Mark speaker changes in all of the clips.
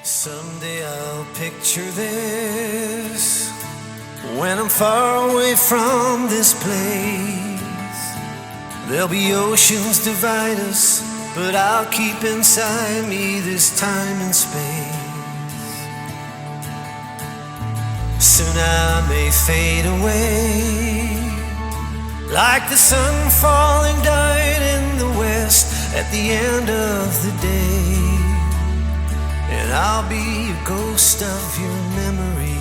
Speaker 1: Someday I'll picture this when I'm far away from this place. There'll be oceans divide us, but I'll keep inside me this time and space. Soon I may fade away, like the sun falling down in the west at the end of the day. And I'll be a ghost of your memory.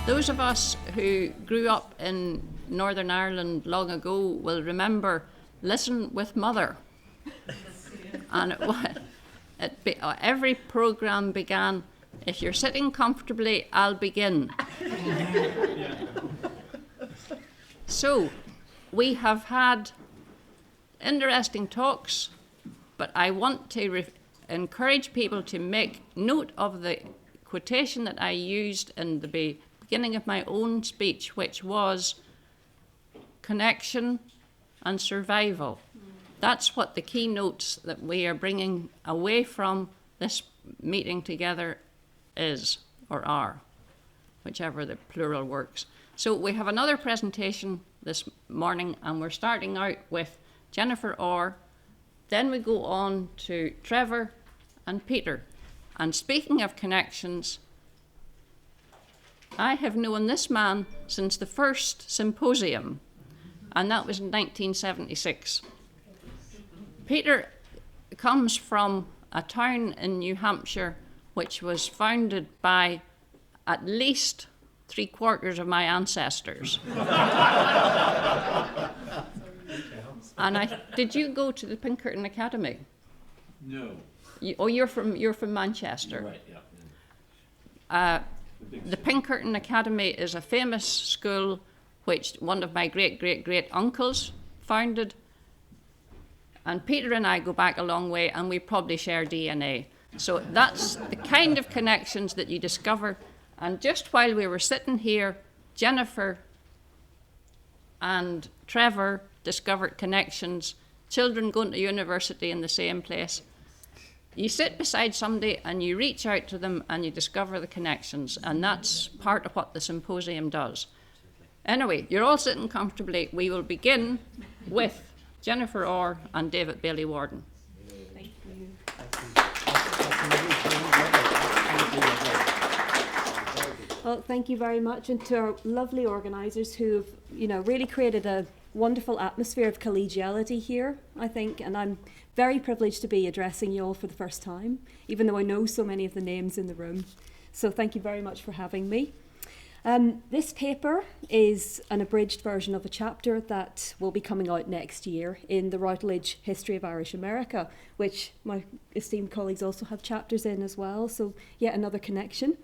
Speaker 2: Those of us who grew up in Northern Ireland long ago will remember Listen with Mother. And every programme began, if you're sitting comfortably, I'll begin. So, we have had interesting talks, but I want to encourage people to make note of the quotation that I used in the beginning of my own speech, which was connection and survival. That's what the keynotes that we are bringing away from this meeting together is, or are, whichever the plural works. So we have another presentation this morning, and we're starting out with Jennifer Orr. Then we go on to Trevor and Peter. And speaking of connections, I have known this man since the first Symposium, and that was in 1976. Peter comes from a town in New Hampshire which was founded by at least 3/4 of my ancestors. And did you go to the Pinkerton Academy?
Speaker 3: No.
Speaker 2: You're from Manchester.
Speaker 3: Right, yeah.
Speaker 2: The Pinkerton Academy is a famous school which one of my great uncles founded. And Peter and I go back a long way, and we probably share DNA. So that's the kind of connections that you discover. And just while we were sitting here, Jennifer and Trevor discovered connections, children going to university in the same place. You sit beside somebody and you reach out to them and you discover the connections, and that's part of what the Symposium does. Anyway, you're all sitting comfortably. We will begin with Jennifer Orr and David Bailie Warden.
Speaker 4: Thank you. Well, thank you very much, and to our lovely organisers who've, really created a wonderful atmosphere of collegiality here, I think, and I'm very privileged to be addressing you all for the first time, even though I know so many of the names in the room. So thank you very much for having me. This paper is an abridged version of a chapter that will be coming out next year in the Routledge History of Irish America, which my esteemed colleagues also have chapters in as well, so yet another connection.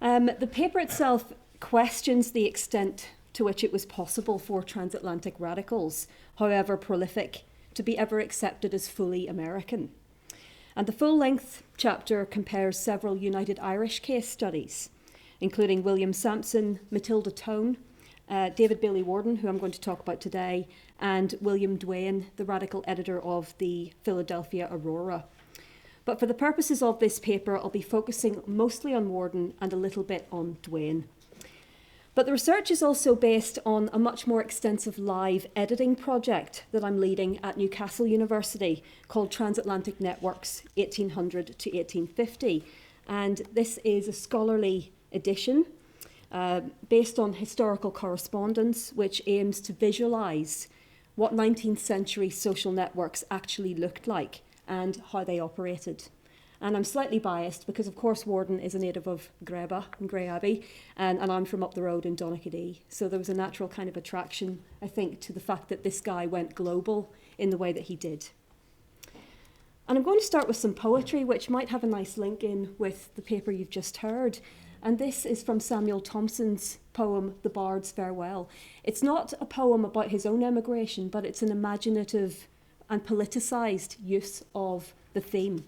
Speaker 4: The paper itself questions the extent to which it was possible for transatlantic radicals, however prolific, to be ever accepted as fully American. And the full-length chapter compares several United Irish case studies, including William Sampson, Matilda Tone, David Bailie Warden, who I'm going to talk about today, and William Duane, the radical editor of the Philadelphia Aurora. But for the purposes of this paper, I'll be focusing mostly on Warden and a little bit on Duane. But the research is also based on a much more extensive live editing project that I'm leading at Newcastle University called Transatlantic Networks 1800 to 1850. And this is a scholarly edition based on historical correspondence which aims to visualise what 19th century social networks actually looked like and how they operated. And I'm slightly biased because, of course, Warden is a native of Greba and Grey Abbey, and I'm from up the road in Donaghadee. So there was a natural kind of attraction, I think, to the fact that this guy went global in the way that he did. And I'm going to start with some poetry, which might have a nice link in with the paper you've just heard. And this is from Samuel Thompson's poem, The Bard's Farewell. It's not a poem about his own emigration, but it's an imaginative and politicised use of the theme.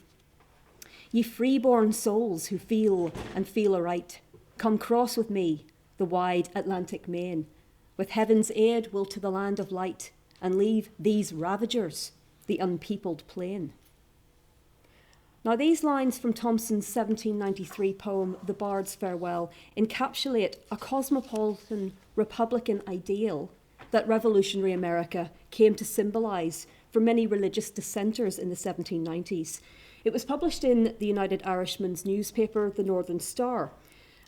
Speaker 4: Ye freeborn souls who feel and feel aright, come cross with me the wide Atlantic main. With heaven's aid will to the land of light, and leave these ravagers the unpeopled plain. Now, these lines from Thomson's 1793 poem, The Bard's Farewell, encapsulate a cosmopolitan Republican ideal that revolutionary America came to symbolise for many religious dissenters in the 1790s. It was published in the United Irishman's newspaper, The Northern Star,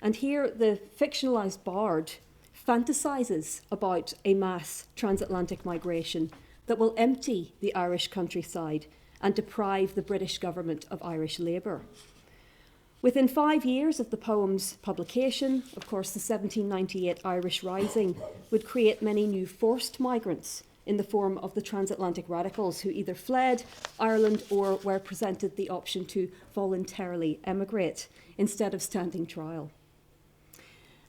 Speaker 4: and here the fictionalised bard fantasises about a mass transatlantic migration that will empty the Irish countryside and deprive the British government of Irish labour. Within 5 years of the poem's publication, of course, the 1798 Irish Rising would create many new forced migrants in the form of the transatlantic radicals who either fled Ireland or were presented the option to voluntarily emigrate instead of standing trial.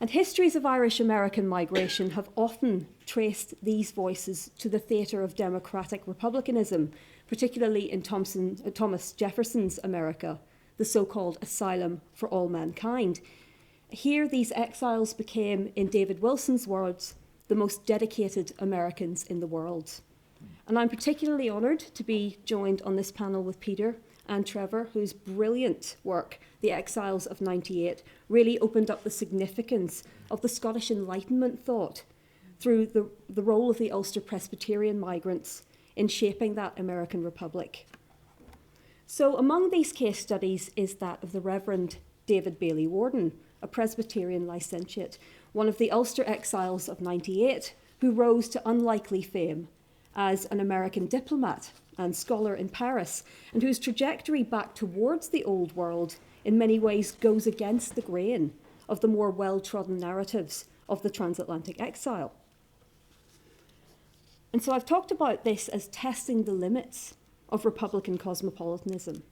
Speaker 4: And histories of Irish-American migration have often traced these voices to the theatre of democratic republicanism, particularly in Thomas Jefferson's America, the so-called asylum for all mankind. Here, these exiles became, in David Wilson's words, the most dedicated Americans in the world. And I'm particularly honoured to be joined on this panel with Peter and Trevor, whose brilliant work, The Exiles of '98, really opened up the significance of the Scottish Enlightenment thought through the role of the Ulster Presbyterian migrants in shaping that American Republic. So among these case studies is that of the Reverend David Bailie Warden, a Presbyterian licentiate, one of the Ulster exiles of '98, who rose to unlikely fame as an American diplomat and scholar in Paris, and whose trajectory back towards the old world in many ways goes against the grain of the more well-trodden narratives of the transatlantic exile. And so I've talked about this as testing the limits of Republican cosmopolitanism.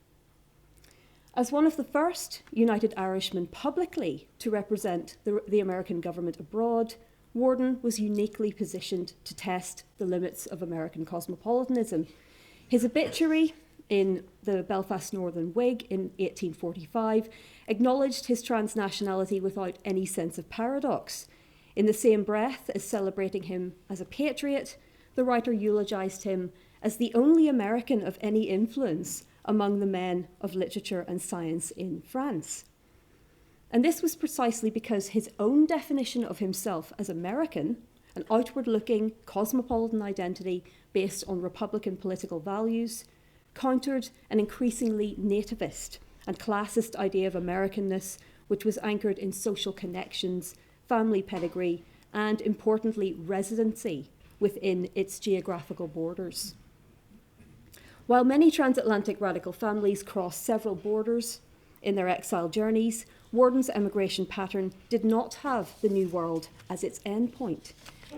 Speaker 4: As one of the first United Irishmen publicly to represent the American government abroad, Warden was uniquely positioned to test the limits of American cosmopolitanism. His obituary in the Belfast Northern Whig in 1845 acknowledged his transnationality without any sense of paradox. In the same breath as celebrating him as a patriot, the writer eulogised him as the only American of any influence among the men of literature and science in France. And this was precisely because his own definition of himself as American, an outward-looking cosmopolitan identity based on Republican political values, countered an increasingly nativist and classist idea of Americanness, which was anchored in social connections, family pedigree, and importantly, residency within its geographical borders. While many transatlantic radical families crossed several borders in their exile journeys, Warden's emigration pattern did not have the New World as its endpoint.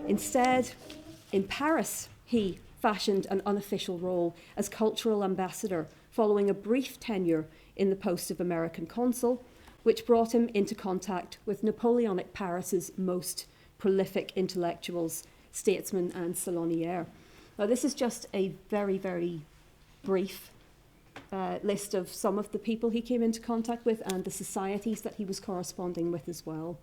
Speaker 4: Instead, in Paris, he fashioned an unofficial role as cultural ambassador following a brief tenure in the post of American consul, which brought him into contact with Napoleonic Paris's most prolific intellectuals, statesmen, and salonières. Now, this is just a very, very brief list of some of the people he came into contact with and the societies that he was corresponding with as well.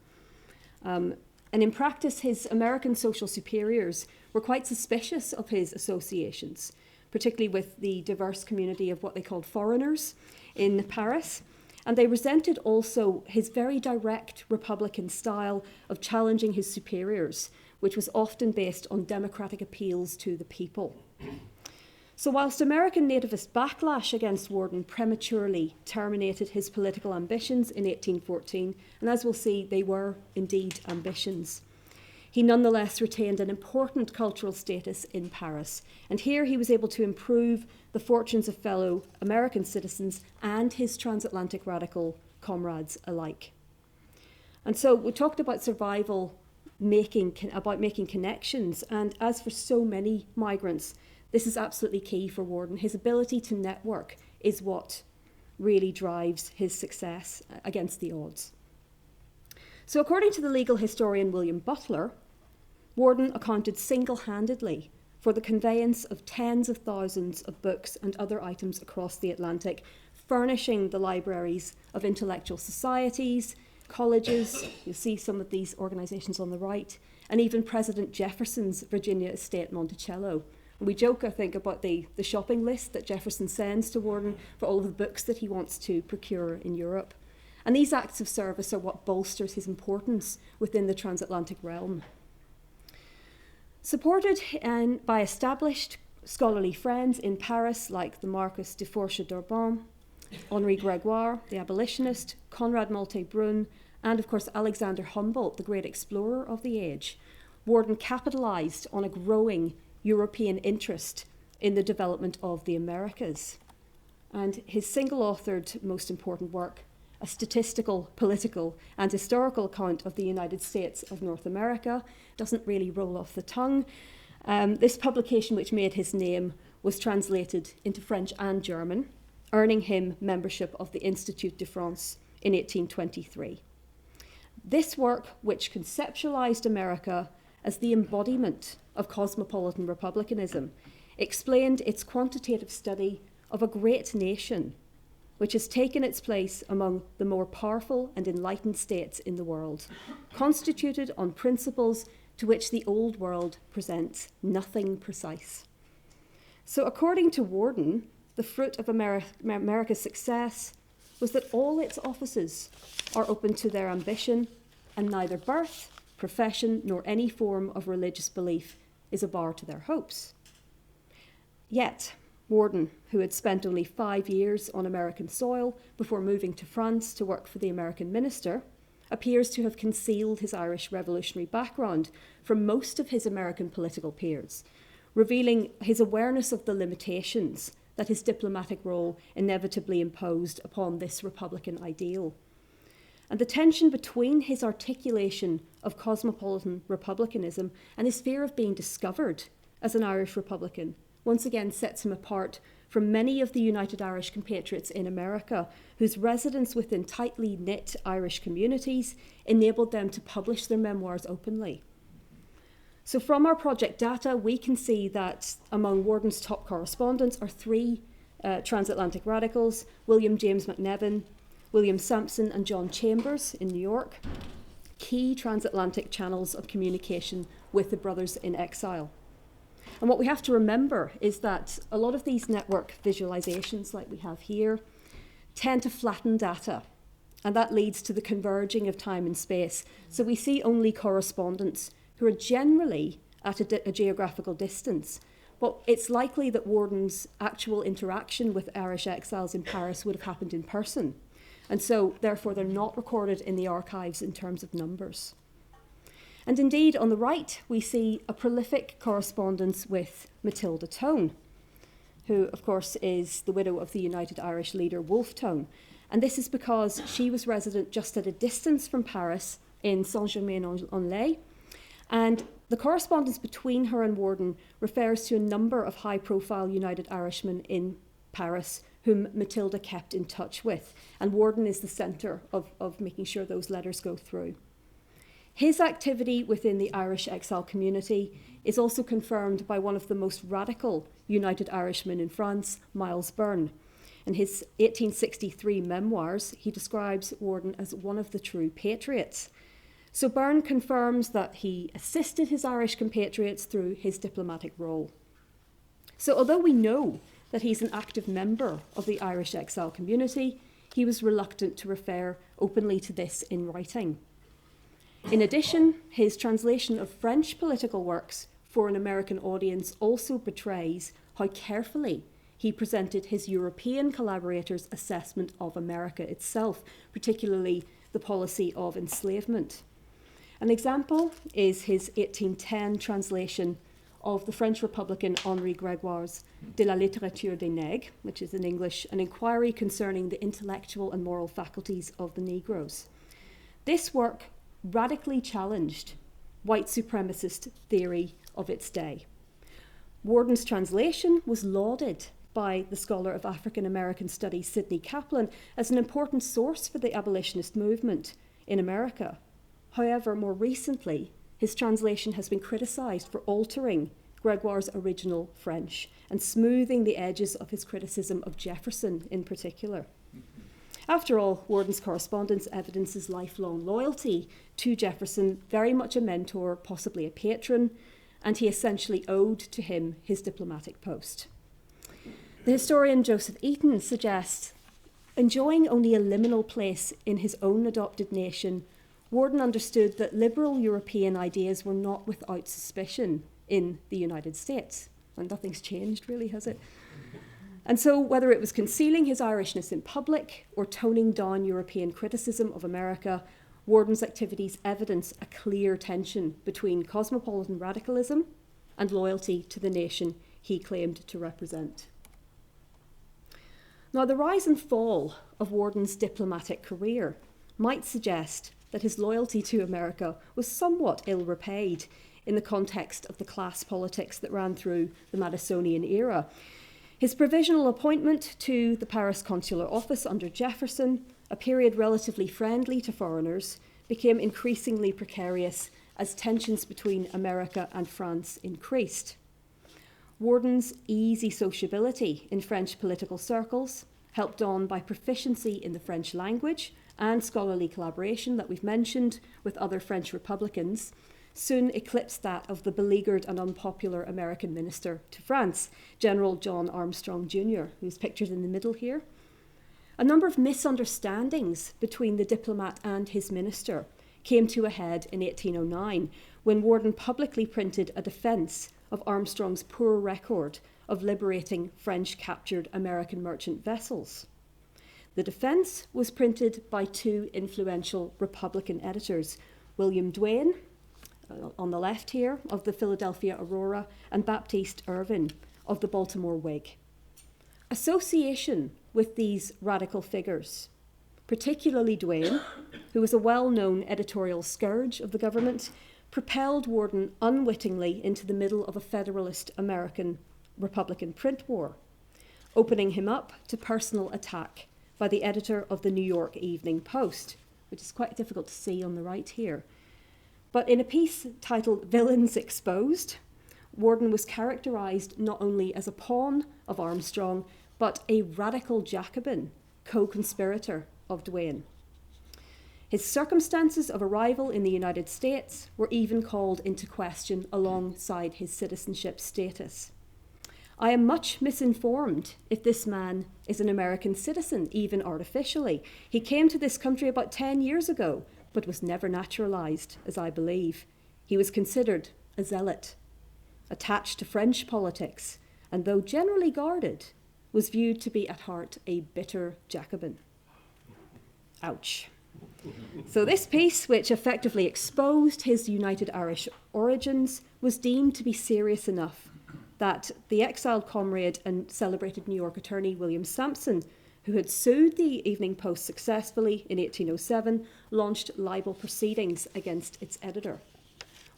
Speaker 4: And in practice, his American social superiors were quite suspicious of his associations, particularly with the diverse community of what they called foreigners in Paris. And they resented also his very direct Republican style of challenging his superiors, which was often based on democratic appeals to the people. So whilst American nativist backlash against Warden prematurely terminated his political ambitions in 1814, and as we'll see, they were indeed ambitions, he nonetheless retained an important cultural status in Paris. And here he was able to improve the fortunes of fellow American citizens and his transatlantic radical comrades alike. And so we talked about survival, about making connections, and as for so many migrants, this is absolutely key for Warden. His ability to network is what really drives his success against the odds. So according to the legal historian William Butler, Warden accounted single-handedly for the conveyance of tens of thousands of books and other items across the Atlantic, furnishing the libraries of intellectual societies, colleges, you'll see some of these organisations on the right, and even President Jefferson's Virginia estate Monticello, We joke, I think, about the shopping list that Jefferson sends to Warden for all of the books that he wants to procure in Europe. And these acts of service are what bolsters his importance within the transatlantic realm. Supported by established scholarly friends in Paris like the Marquis de Forches d'Orbon, Henri Grégoire, the abolitionist, Conrad Malte-Brun, and of course Alexander Humboldt, the great explorer of the age, Warden capitalised on a growing European interest in the development of the Americas. And his single-authored most important work, a statistical, political, and historical account of the United States of North America, doesn't really roll off the tongue. This publication, which made his name, was translated into French and German, earning him membership of the Institut de France in 1823. This work, which conceptualized America as the embodiment of cosmopolitan republicanism, explained its quantitative study of a great nation which has taken its place among the more powerful and enlightened states in the world, constituted on principles to which the old world presents nothing precise. So according to Warden, the fruit of America's success was that all its offices are open to their ambition, and neither birth, profession, nor any form of religious belief is a bar to their hopes. Yet, Warden, who had spent only 5 years on American soil before moving to France to work for the American minister, appears to have concealed his Irish revolutionary background from most of his American political peers, revealing his awareness of the limitations that his diplomatic role inevitably imposed upon this Republican ideal. And the tension between his articulation of cosmopolitan republicanism and his fear of being discovered as an Irish Republican once again sets him apart from many of the United Irish compatriots in America, whose residence within tightly knit Irish communities enabled them to publish their memoirs openly. So from our project data, we can see that among Warden's top correspondents are 3 transatlantic radicals, William James McNevin, William Sampson and John Chambers in New York, key transatlantic channels of communication with the brothers in exile. And what we have to remember is that a lot of these network visualizations, like we have here, tend to flatten data, and that leads to the converging of time and space. So we see only correspondents who are generally at a geographical distance, but it's likely that Warden's actual interaction with Irish exiles in Paris would have happened in person. And so, therefore, they're not recorded in the archives in terms of numbers. And indeed, on the right, we see a prolific correspondence with Matilda Tone, who, of course, is the widow of the United Irish leader Wolfe Tone. And this is because she was resident just at a distance from Paris in Saint-Germain-en-Laye. And the correspondence between her and Warden refers to a number of high-profile United Irishmen in Paris whom Matilda kept in touch with. And Warden is the centre of making sure those letters go through. His activity within the Irish exile community is also confirmed by one of the most radical United Irishmen in France, Miles Byrne. In his 1863 memoirs, he describes Warden as one of the true patriots. So Byrne confirms that he assisted his Irish compatriots through his diplomatic role. So although we know that he's an active member of the Irish exile community, he was reluctant to refer openly to this in writing. In addition, his translation of French political works for an American audience also betrays how carefully he presented his European collaborators' assessment of America itself, particularly the policy of enslavement. An example is his 1810 translation of the French Republican Henri Grégoire's De la littérature des nègres, which is in English, an inquiry concerning the intellectual and moral faculties of the Negroes. This work radically challenged white supremacist theory of its day. Warden's translation was lauded by the scholar of African American studies Sidney Kaplan as an important source for the abolitionist movement in America. However, more recently, his translation has been criticised for altering Grégoire's original French and smoothing the edges of his criticism of Jefferson in particular. After all, Warden's correspondence evidences lifelong loyalty to Jefferson, very much a mentor, possibly a patron, and he essentially owed to him his diplomatic post. The historian Joseph Eaton suggests, enjoying only a liminal place in his own adopted nation, Warden understood that liberal European ideas were not without suspicion in the United States. And nothing's changed, really, has it? And so, whether it was concealing his Irishness in public or toning down European criticism of America, Warden's activities evidence a clear tension between cosmopolitan radicalism and loyalty to the nation he claimed to represent. Now, the rise and fall of Warden's diplomatic career might suggest that his loyalty to America was somewhat ill-repaid in the context of the class politics that ran through the Madisonian era. His provisional appointment to the Paris consular office under Jefferson, a period relatively friendly to foreigners, became increasingly precarious as tensions between America and France increased. Warden's easy sociability in French political circles, helped on by proficiency in the French language and scholarly collaboration that we've mentioned with other French Republicans, soon eclipsed that of the beleaguered and unpopular American minister to France, General John Armstrong Jr., who's pictured in the middle here. A number of misunderstandings between the diplomat and his minister came to a head in 1809 when Warden publicly printed a defence of Armstrong's poor record of liberating French-captured American merchant vessels. The defence was printed by two influential Republican editors, William Duane, on the left here, of the Philadelphia Aurora, and Baptiste Irvin of the Baltimore Whig. Association with these radical figures, particularly Duane, who was a well-known editorial scourge of the government, propelled Warden unwittingly into the middle of a Federalist American Republican print war, opening him up to personal attack by the editor of the New York Evening Post, which is quite difficult to see on the right here. But in a piece titled Villains Exposed, Warden was characterised not only as a pawn of Armstrong, but a radical Jacobin, co-conspirator of Duane. His circumstances of arrival in the United States were even called into question alongside his citizenship status. I am much misinformed if this man is an American citizen, even artificially. He came to this country about 10 years ago, but was never naturalised, as I believe. He was considered a zealot, attached to French politics, and though generally guarded, was viewed to be at heart a bitter Jacobin. Ouch. So this piece, which effectively exposed his United Irish origins, was deemed to be serious enough that the exiled comrade and celebrated New York attorney William Sampson, who had sued the Evening Post successfully in 1807, launched libel proceedings against its editor.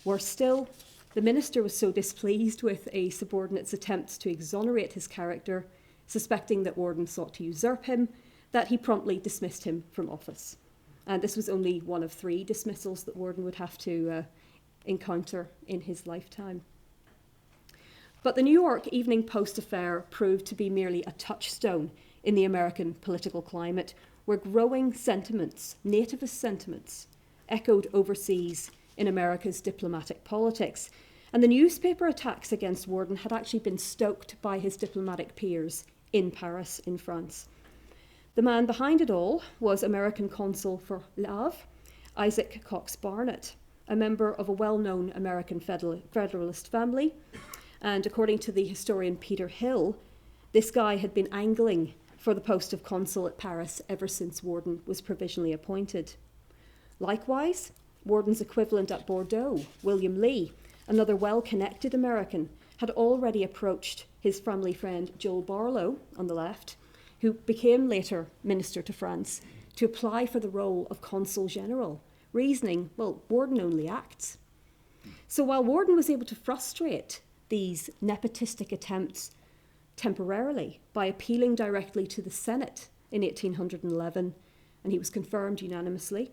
Speaker 4: Worse still, the minister was so displeased with a subordinate's attempts to exonerate his character, suspecting that Warden sought to usurp him, that he promptly dismissed him from office. And this was only one of 3 dismissals that Warden would have to encounter in his lifetime. But the New York Evening Post affair proved to be merely a touchstone in the American political climate, where growing sentiments, nativist sentiments, echoed overseas in America's diplomatic politics. And the newspaper attacks against Warden had actually been stoked by his diplomatic peers in Paris, in France. The man behind it all was American consul for Havre, Isaac Cox Barnett, a member of a well-known American Federalist family. And according to the historian Peter Hill, this guy had been angling for the post of consul at Paris ever since Warden was provisionally appointed. Likewise, Warden's equivalent at Bordeaux, William Lee, another well-connected American, had already approached his family friend Joel Barlow on the left, who became later minister to France, to apply for the role of consul general, reasoning, well, Warden only acts. So while Warden was able to frustrate these nepotistic attempts temporarily by appealing directly to the Senate in 1811, and he was confirmed unanimously,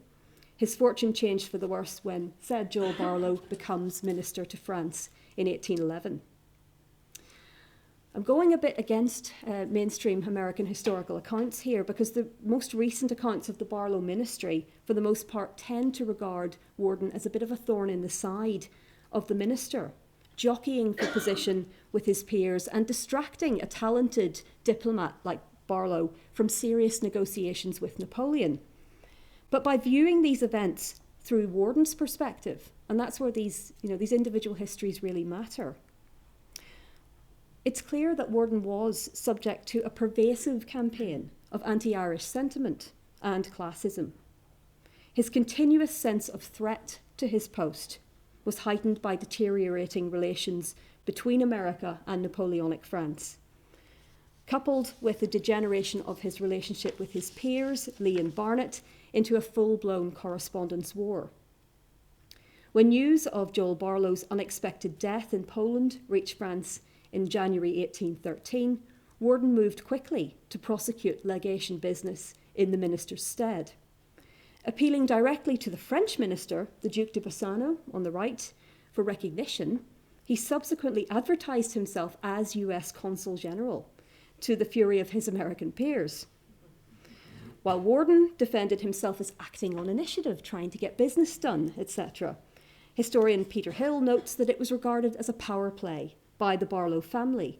Speaker 4: his fortune changed for the worse when said Joel Barlow becomes minister to France in 1811. I'm going a bit against mainstream American historical accounts here because the most recent accounts of the Barlow ministry, for the most part, tend to regard Warden as a bit of a thorn in the side of the minister jockeying for position with his peers and distracting a talented diplomat like Barlow from serious negotiations with Napoleon. But by viewing these events through Warden's perspective, and that's where these individual histories really matter, it's clear that Warden was subject to a pervasive campaign of anti-Irish sentiment and classism. His continuous sense of threat to his post was heightened by deteriorating relations between America and Napoleonic France, coupled with the degeneration of his relationship with his peers, Lee and Barnett, into a full-blown correspondence war. When news of Joel Barlow's unexpected death in Poland reached France in January 1813, Warden moved quickly to prosecute legation business in the minister's stead. Appealing directly to the French minister, the Duc de Bassano, on the right, for recognition, he subsequently advertised himself as US Consul General, to the fury of his American peers. While Warden defended himself as acting on initiative, trying to get business done, etc., historian Peter Hill notes that it was regarded as a power play by the Barlow family.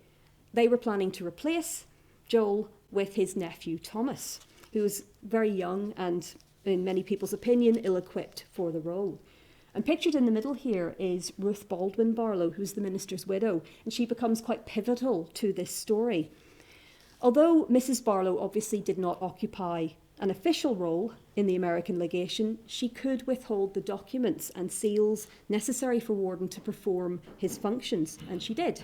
Speaker 4: They were planning to replace Joel with his nephew Thomas, who was very young and, in many people's opinion, ill-equipped for the role. And pictured in the middle here is Ruth Baldwin Barlow, who's the minister's widow, and she becomes quite pivotal to this story. Although Mrs. Barlow obviously did not occupy an official role in the American legation, she could withhold the documents and seals necessary for Warden to perform his functions, and she did.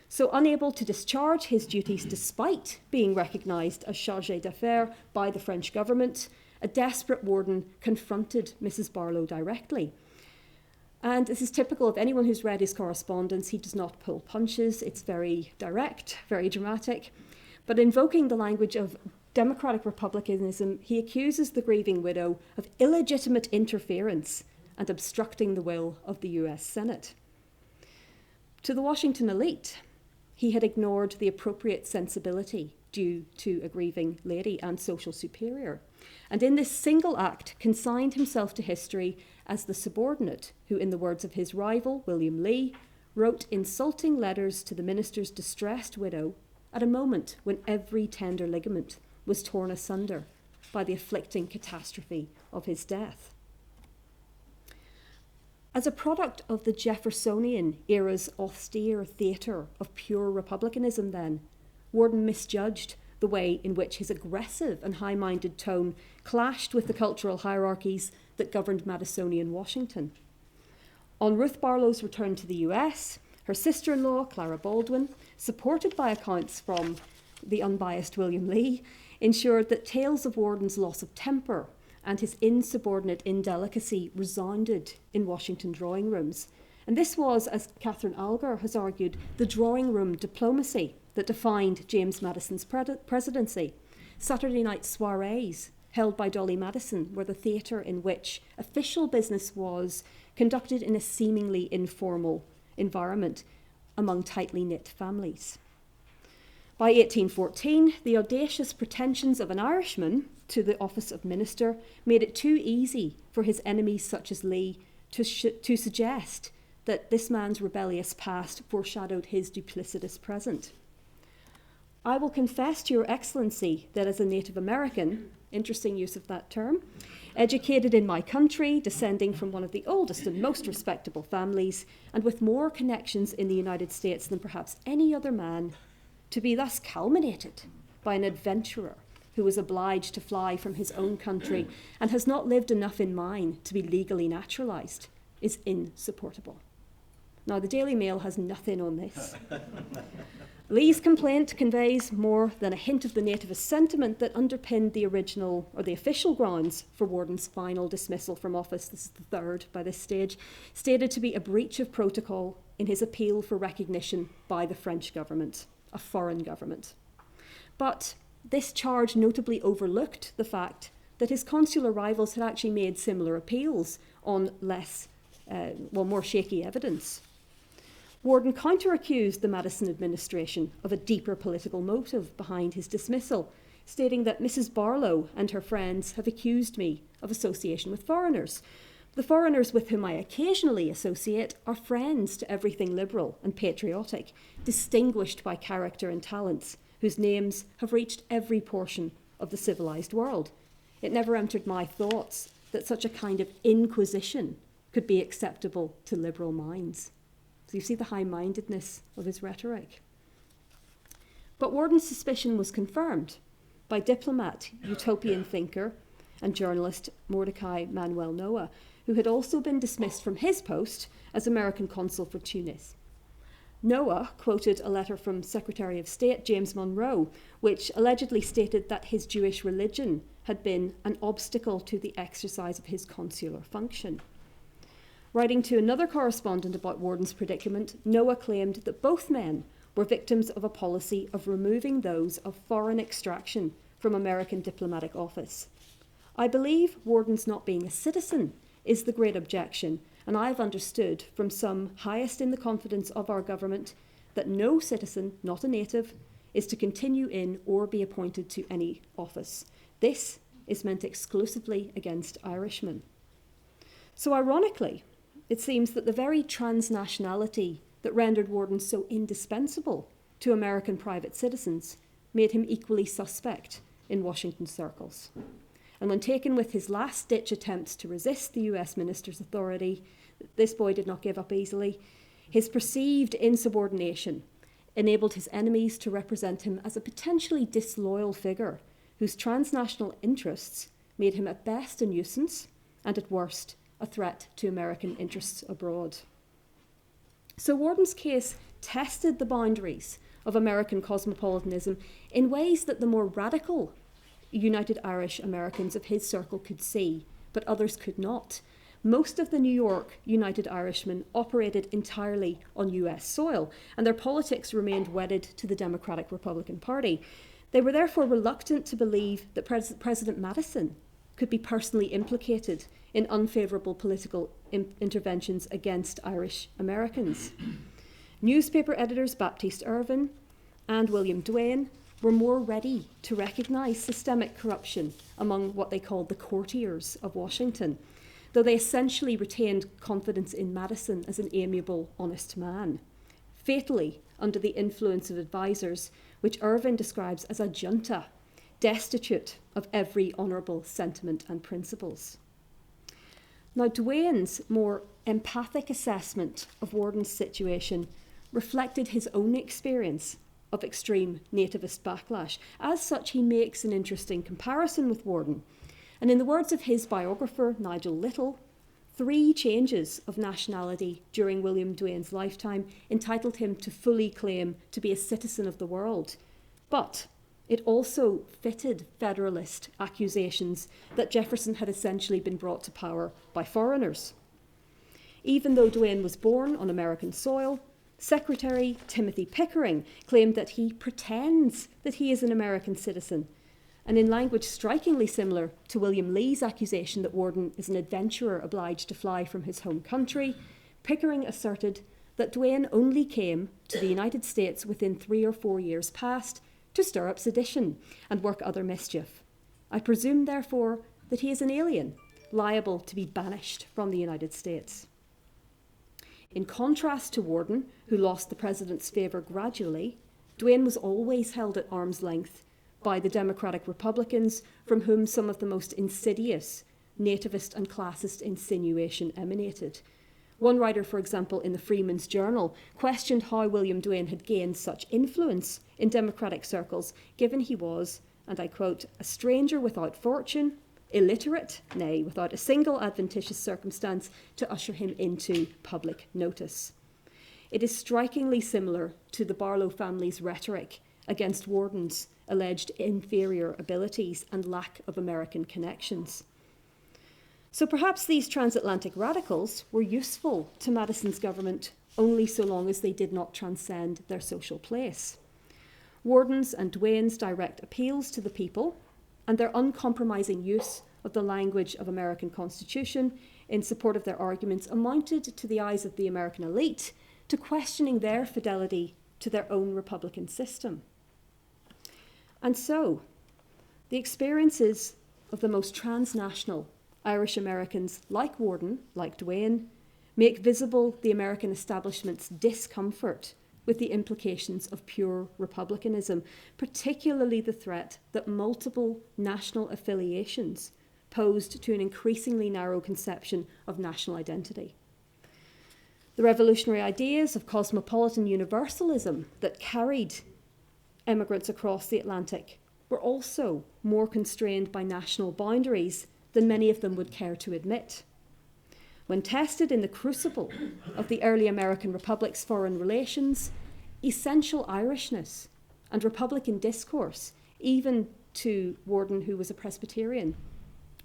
Speaker 4: So, unable to discharge his duties despite being recognised as chargé d'affaires by the French government, a desperate Warden confronted Mrs. Barlow directly. And this is typical of anyone who's read his correspondence. He does not pull punches. It's very direct, very dramatic. But invoking the language of democratic republicanism, he accuses the grieving widow of illegitimate interference and obstructing the will of the US Senate. To the Washington elite, he had ignored the appropriate sensibility due to a grieving lady and social superior, and in this single act consigned himself to history as the subordinate who, in the words of his rival, William Lee, wrote insulting letters to the minister's distressed widow at a moment when every tender ligament was torn asunder by the afflicting catastrophe of his death. As a product of the Jeffersonian era's austere theatre of pure republicanism then, Warden misjudged the way in which his aggressive and high-minded tone clashed with the cultural hierarchies that governed Madisonian Washington. On Ruth Barlow's return to the US, her sister-in-law, Clara Baldwin, supported by accounts from the unbiased William Lee, ensured that tales of Warden's loss of temper and his insubordinate indelicacy resounded in Washington drawing rooms. And this was, as Catherine Alger has argued, the drawing room diplomacy that defined James Madison's presidency. Saturday night soirees held by Dolly Madison were the theatre in which official business was conducted in a seemingly informal environment among tightly knit families. By 1814, the audacious pretensions of an Irishman to the office of minister made it too easy for his enemies such as Lee to suggest that this man's rebellious past foreshadowed his duplicitous present. I will confess to your excellency that as a Native American, interesting use of that term, educated in my country, descending from one of the oldest and most respectable families, and with more connections in the United States than perhaps any other man, to be thus calumniated by an adventurer who was obliged to fly from his own country and has not lived enough in mine to be legally naturalised is insupportable. Now, the Daily Mail has nothing on this. Lee's complaint conveys more than a hint of the nativist sentiment that underpinned the original or the official grounds for Warden's final dismissal from office. This is the third by this stage, stated to be a breach of protocol in his appeal for recognition by the French government, a foreign government. But this charge notably overlooked the fact that his consular rivals had actually made similar appeals on more shaky evidence. Warden counter-accused the Madison administration of a deeper political motive behind his dismissal, stating that Mrs. Barlow and her friends have accused me of association with foreigners. The foreigners with whom I occasionally associate are friends to everything liberal and patriotic, distinguished by character and talents, whose names have reached every portion of the civilised world. It never entered my thoughts that such a kind of inquisition could be acceptable to liberal minds. So you see the high-mindedness of his rhetoric. But Warden's suspicion was confirmed by diplomat, utopian thinker, and journalist Mordecai Manuel Noah, who had also been dismissed from his post as American consul for Tunis. Noah quoted a letter from Secretary of State James Monroe, which allegedly stated that his Jewish religion had been an obstacle to the exercise of his consular function. Writing to another correspondent about Warden's predicament, Noah claimed that both men were victims of a policy of removing those of foreign extraction from American diplomatic office. I believe Warden's not being a citizen is the great objection, and I have understood from some highest in the confidence of our government that no citizen, not a native, is to continue in or be appointed to any office. This is meant exclusively against Irishmen. So ironically, it seems that the very transnationality that rendered Warden so indispensable to American private citizens made him equally suspect in Washington circles. And when taken with his last-ditch attempts to resist the US minister's authority, this boy did not give up easily. His perceived insubordination enabled his enemies to represent him as a potentially disloyal figure whose transnational interests made him at best a nuisance and at worst a threat to American interests abroad. So Warden's case tested the boundaries of American cosmopolitanism in ways that the more radical United Irish Americans of his circle could see, but others could not. Most of the New York United Irishmen operated entirely on US soil, and their politics remained wedded to the Democratic Republican Party. They were therefore reluctant to believe that President Madison could be personally implicated in unfavourable political interventions against Irish Americans. Newspaper editors Baptiste Irvin and William Duane were more ready to recognise systemic corruption among what they called the courtiers of Washington, though they essentially retained confidence in Madison as an amiable, honest man, fatally under the influence of advisers, which Irvin describes as a junta, destitute of every honourable sentiment and principles. Now, Duane's more empathic assessment of Warden's situation reflected his own experience of extreme nativist backlash. As such, he makes an interesting comparison with Warden. And in the words of his biographer, Nigel Little, 3 changes of nationality during William Duane's lifetime entitled him to fully claim to be a citizen of the world. But it also fitted Federalist accusations that Jefferson had essentially been brought to power by foreigners. Even though Duane was born on American soil, Secretary Timothy Pickering claimed that he pretends that he is an American citizen, and in language strikingly similar to William Lee's accusation that Warden is an adventurer obliged to fly from his home country, Pickering asserted that Duane only came to the United States within 3 or 4 years past to stir up sedition and work other mischief. I presume, therefore, that he is an alien, liable to be banished from the United States. In contrast to Warden, who lost the president's favour gradually, Duane was always held at arm's length by the Democratic Republicans, from whom some of the most insidious nativist and classist insinuation emanated. One writer, for example, in the Freeman's Journal, questioned how William Duane had gained such influence in Democratic circles, given he was, and I quote, a stranger without fortune, illiterate, nay, without a single adventitious circumstance to usher him into public notice. It is strikingly similar to the Barlow family's rhetoric against Warden's alleged inferior abilities and lack of American connections. So perhaps these transatlantic radicals were useful to Madison's government only so long as they did not transcend their social place. Warden's and Duane's direct appeals to the people and their uncompromising use of the language of American Constitution in support of their arguments amounted, to the eyes of the American elite, to questioning their fidelity to their own republican system. And so, the experiences of the most transnational Irish Americans like Warden, like Duane, make visible the American establishment's discomfort with the implications of pure republicanism, particularly the threat that multiple national affiliations posed to an increasingly narrow conception of national identity. The revolutionary ideas of cosmopolitan universalism that carried immigrants across the Atlantic were also more constrained by national boundaries than many of them would care to admit. When tested in the crucible of the early American Republic's foreign relations, essential Irishness and Republican discourse, even to Warden, who was a Presbyterian,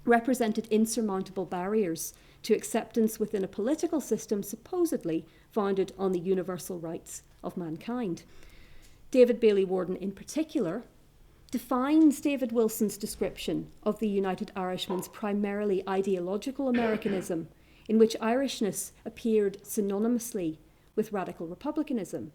Speaker 4: represented insurmountable barriers to acceptance within a political system supposedly founded on the universal rights of mankind. David Bailie Warden, in particular, defines David Wilson's description of the United Irishman's primarily ideological Americanism, in which Irishness appeared synonymously with radical republicanism.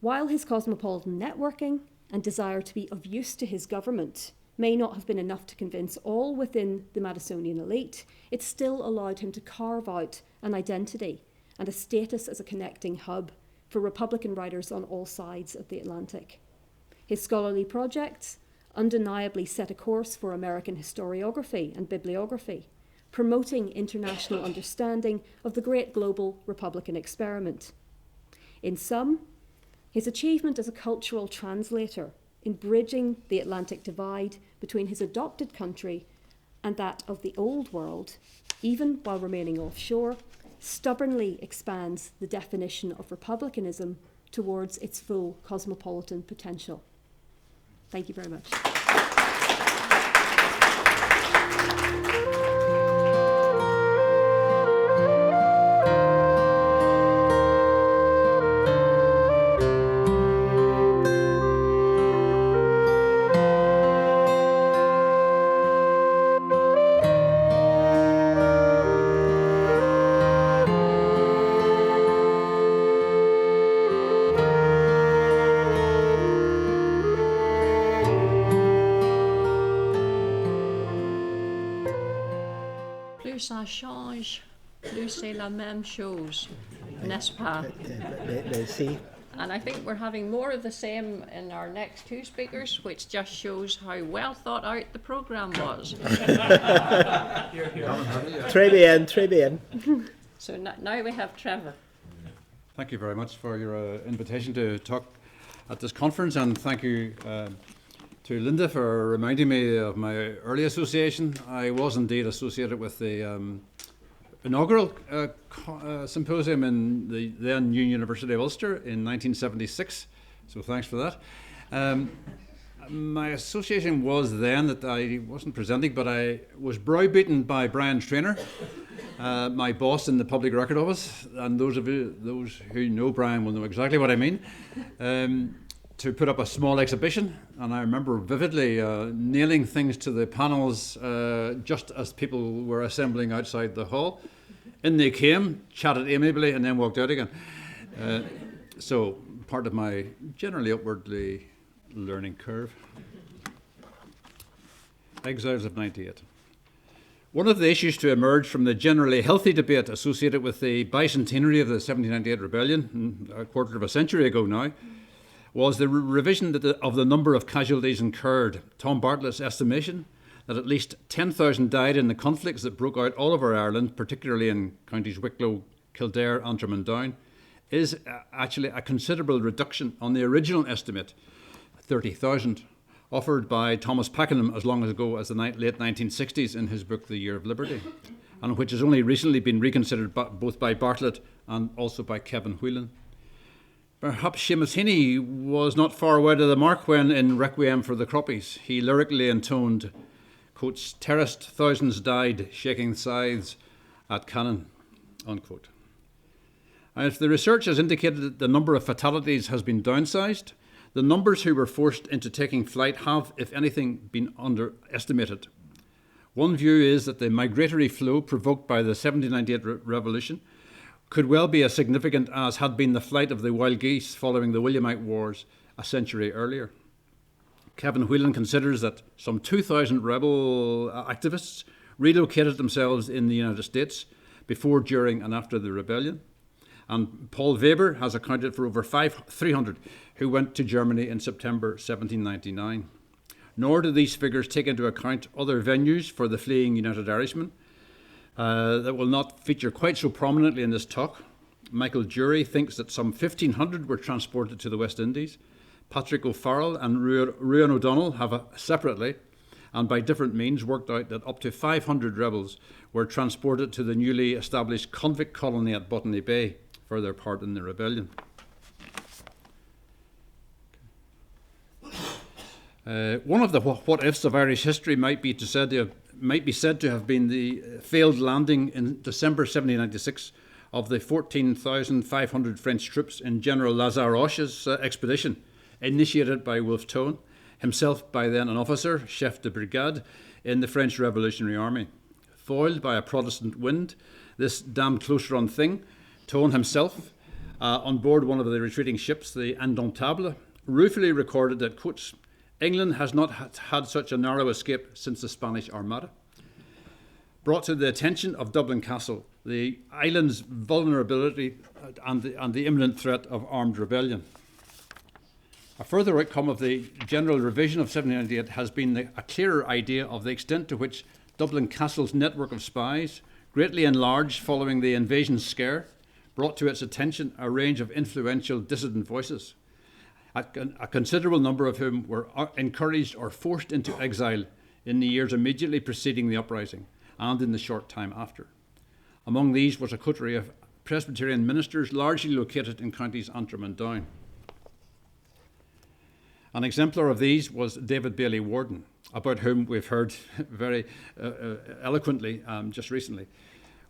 Speaker 4: While his cosmopolitan networking and desire to be of use to his government may not have been enough to convince all within the Madisonian elite, it still allowed him to carve out an identity and a status as a connecting hub for Republican writers on all sides of the Atlantic. His scholarly projects undeniably set a course for American historiography and bibliography, promoting international understanding of the great global Republican experiment. In sum, his achievement as a cultural translator in bridging the Atlantic divide between his adopted country and that of the old world, even while remaining offshore, stubbornly expands the definition of republicanism towards its full cosmopolitan potential. Thank you very much.
Speaker 2: Ça change, plus c'est la même chose, n'est-ce pas? And I think we're having more of the same in our next two speakers, which just shows how well thought out the programme was.
Speaker 5: Très bien, très bien.
Speaker 2: So now we have Trevor.
Speaker 3: Thank you very much for your invitation to talk at this conference, and thank you to Linde for reminding me of my early association. I was indeed associated with the inaugural symposium in the then new University of Ulster in 1976, so thanks for that. My association was then that I wasn't presenting, but I was browbeaten by Brian Traynor, my boss in the Public Record Office, and those who know Brian will know exactly what I mean, to put up a small exhibition. And I remember vividly nailing things to the panels just as people were assembling outside the hall. In they came, chatted amiably, and then walked out again. So part of my generally upwardly learning curve. Exiles of 98. One of the issues to emerge from the generally healthy debate associated with the bicentenary of the 1798 rebellion, a quarter of a century ago now, was the revision of the number of casualties incurred. Tom Bartlett's estimation that at least 10,000 died in the conflicts that broke out all over Ireland, particularly in counties Wicklow, Kildare, Antrim and Down, is actually a considerable reduction on the original estimate, 30,000, offered by Thomas Pakenham as long ago as the late 1960s in his book The Year of Liberty, and which has only recently been reconsidered both by Bartlett and also by Kevin Whelan. Perhaps Seamus Heaney was not far wide of the mark when, in Requiem for the Croppies, he lyrically intoned, quotes, "Terraced thousands died, shaking scythes at cannon," unquote. And if the research has indicated that the number of fatalities has been downsized, the numbers who were forced into taking flight have, if anything, been underestimated. One view is that the migratory flow provoked by the 1798 revolution could well be as significant as had been the flight of the wild geese following the Williamite Wars a century earlier. Kevin Whelan considers that some 2,000 rebel activists relocated themselves in the United States before, during, and after the rebellion. And Paul Weber has accounted for over 300 who went to Germany in September 1799. Nor do these figures take into account other venues for the fleeing United Irishmen that will not feature quite so prominently in this talk. Michael Jury thinks that some 1,500 were transported to the West Indies. Patrick O'Farrell and Ruan O'Donnell have separately, and by different means, worked out that up to 500 rebels were transported to the newly established convict colony at Botany Bay for their part in the rebellion. One of the what-ifs of Irish history might be said to have been the failed landing in December 1796 of the 14,500 French troops in General Lazare Hoche's expedition, initiated by Wolfe Tone, himself by then an officer, chef de brigade, in the French Revolutionary Army. Foiled by a Protestant wind, this damned close-run thing, Tone himself, on board one of the retreating ships, the Indomptable, ruefully recorded that, quotes, "England has not had such a narrow escape since the Spanish Armada." Brought to the attention of Dublin Castle the island's vulnerability and the imminent threat of armed rebellion. A further outcome of the general revision of 1798 has been a clearer idea of the extent to which Dublin Castle's network of spies, greatly enlarged following the invasion scare, brought to its attention a range of influential dissident voices, a considerable number of whom were encouraged or forced into exile in the years immediately preceding the uprising and in the short time after. Among these was a coterie of Presbyterian ministers largely located in counties Antrim and Down. An exemplar of these was David Bailie Warden, about whom we've heard very eloquently just recently.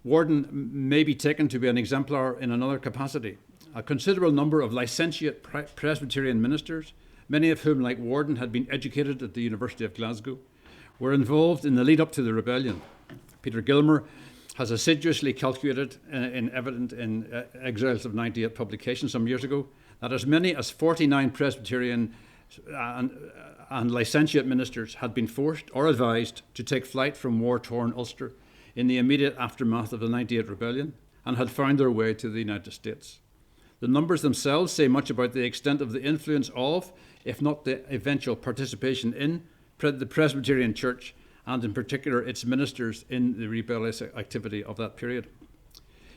Speaker 3: Warden may be taken to be an exemplar in another capacity. A considerable number of licentiate Presbyterian ministers, many of whom, like Warden, had been educated at the University of Glasgow, were involved in the lead up to the rebellion. Peter Gilmore has assiduously calculated, evident in Exiles of 98 publication some years ago, that as many as 49 Presbyterian and licentiate ministers had been forced or advised to take flight from war-torn Ulster in the immediate aftermath of the 98 rebellion and had found their way to the United States. The numbers themselves say much about the extent of the influence of, if not the eventual participation in, the Presbyterian Church, and in particular its ministers in the rebellious activity of that period.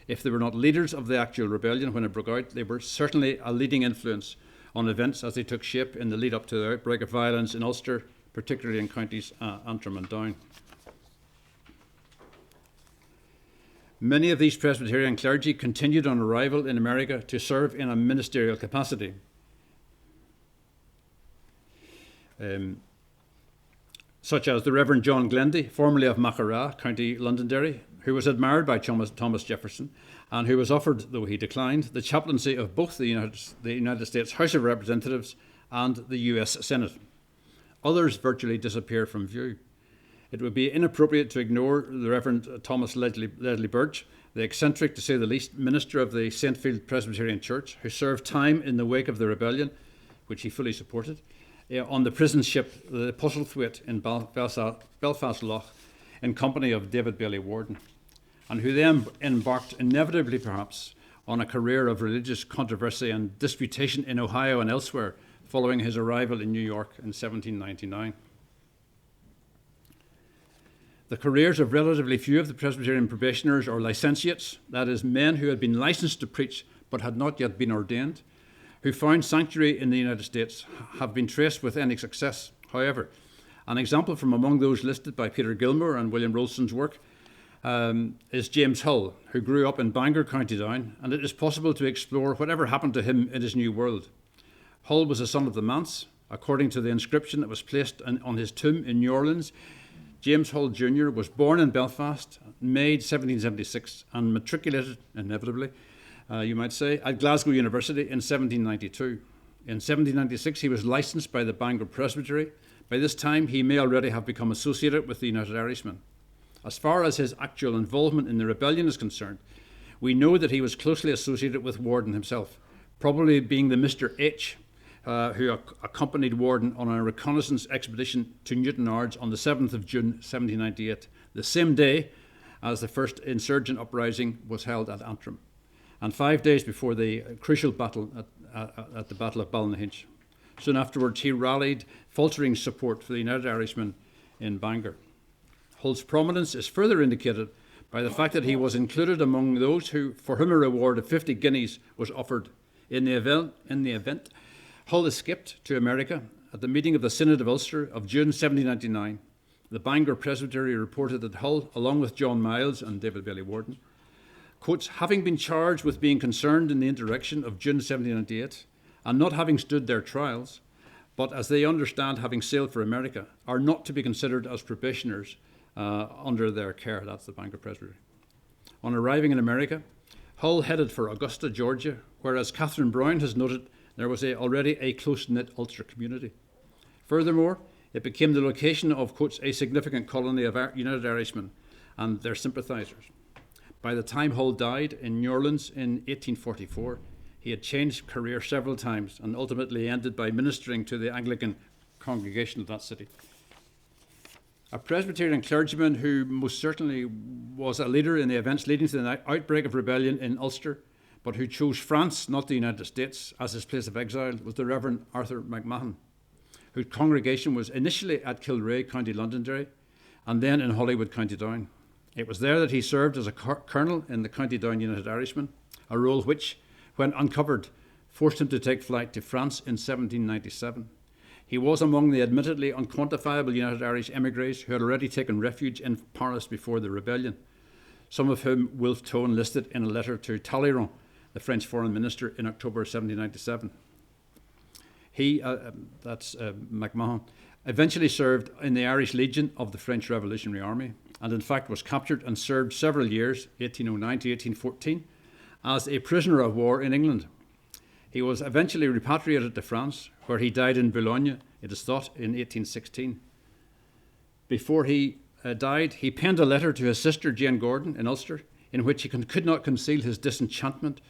Speaker 3: If they were not leaders of the actual rebellion when it broke out, they were certainly a leading influence on events as they took shape in the lead up to the outbreak of violence in Ulster, particularly in counties Antrim and Down. Many of these Presbyterian clergy continued on arrival in America to serve in a ministerial capacity. Such as the Reverend John Glendy, formerly of Mackeraw, County Londonderry, who was admired by Thomas Jefferson and who was offered, though he declined, the chaplaincy of both the United States House of Representatives and the US Senate. Others virtually disappear from view. It would be inappropriate to ignore the Reverend Thomas Leslie Birch, the eccentric, to say the least, minister of the St. Field Presbyterian Church, who served time in the wake of the rebellion, which he fully supported, on the prison ship, the Postlethwaite in Belfast Lough, in company of David Bailie Warden, and who then embarked inevitably, perhaps, on a career of religious controversy and disputation in Ohio and elsewhere, following his arrival in New York in 1799. The careers of relatively few of the Presbyterian probationers or licentiates, that is, men who had been licensed to preach but had not yet been ordained, who found sanctuary in the United States, have been traced with any success. However, an example from among those listed by Peter Gilmore and William Rolston's work is James Hull, who grew up in Bangor, County Down, and it is possible to explore whatever happened to him in his new world. Hull was a son of the manse. According to the inscription that was placed on his tomb in New Orleans, James Hull Jr. was born in Belfast, May 1776, and matriculated, inevitably, you might say, at Glasgow University in 1792. In 1796, he was licensed by the Bangor Presbytery. By this time, he may already have become associated with the United Irishmen. As far as his actual involvement in the rebellion is concerned, we know that he was closely associated with Warden himself, probably being the Mr. H who accompanied Warden on a reconnaissance expedition to Newtownards on the 7th of June 1798, the same day as the first insurgent uprising was held at Antrim, and 5 days before the crucial battle at the Battle of Ballynahinch. Soon afterwards, he rallied faltering support for the United Irishmen in Bangor. Hull's prominence is further indicated by the fact that he was included among those for whom a reward of 50 guineas was offered. In the event, Hull escaped to America. At the meeting of the Synod of Ulster of June 1799, the Bangor Presbytery reported that Hull, along with John Miles and David Bailie Warden, quotes, having been charged with being concerned in the insurrection of June 1798 and not having stood their trials, but as they understand having sailed for America, are not to be considered as probationers under their care. That's the Bangor Presbytery. On arriving in America, Hull headed for Augusta, Georgia, where, as Catherine Brown has noted, there was already a close-knit Ulster community. Furthermore, it became the location of, quotes, a significant colony of United Irishmen and their sympathisers. By the time Hull died in New Orleans in 1844, he had changed career several times and ultimately ended by ministering to the Anglican congregation of that city. A Presbyterian clergyman who most certainly was a leader in the events leading to the outbreak of rebellion in Ulster, but who chose France, not the United States, as his place of exile, was the Reverend Arthur McMahon, whose congregation was initially at Kilrea, County Londonderry, and then in Holywood, County Down. It was there that he served as a colonel in the County Down United Irishmen, a role which, when uncovered, forced him to take flight to France in 1797. He was among the admittedly unquantifiable United Irish emigres who had already taken refuge in Paris before the rebellion, some of whom Wolfe Tone listed in a letter to Talleyrand, the French foreign minister, in October 1797. He, MacMahon, eventually served in the Irish Legion of the French Revolutionary Army, and in fact was captured and served several years, 1809 to 1814, as a prisoner of war in England. He was eventually repatriated to France, where he died in Boulogne, it is thought, in 1816. Before he died, he penned a letter to his sister Jane Gordon in Ulster, in which he could not conceal his disenchantment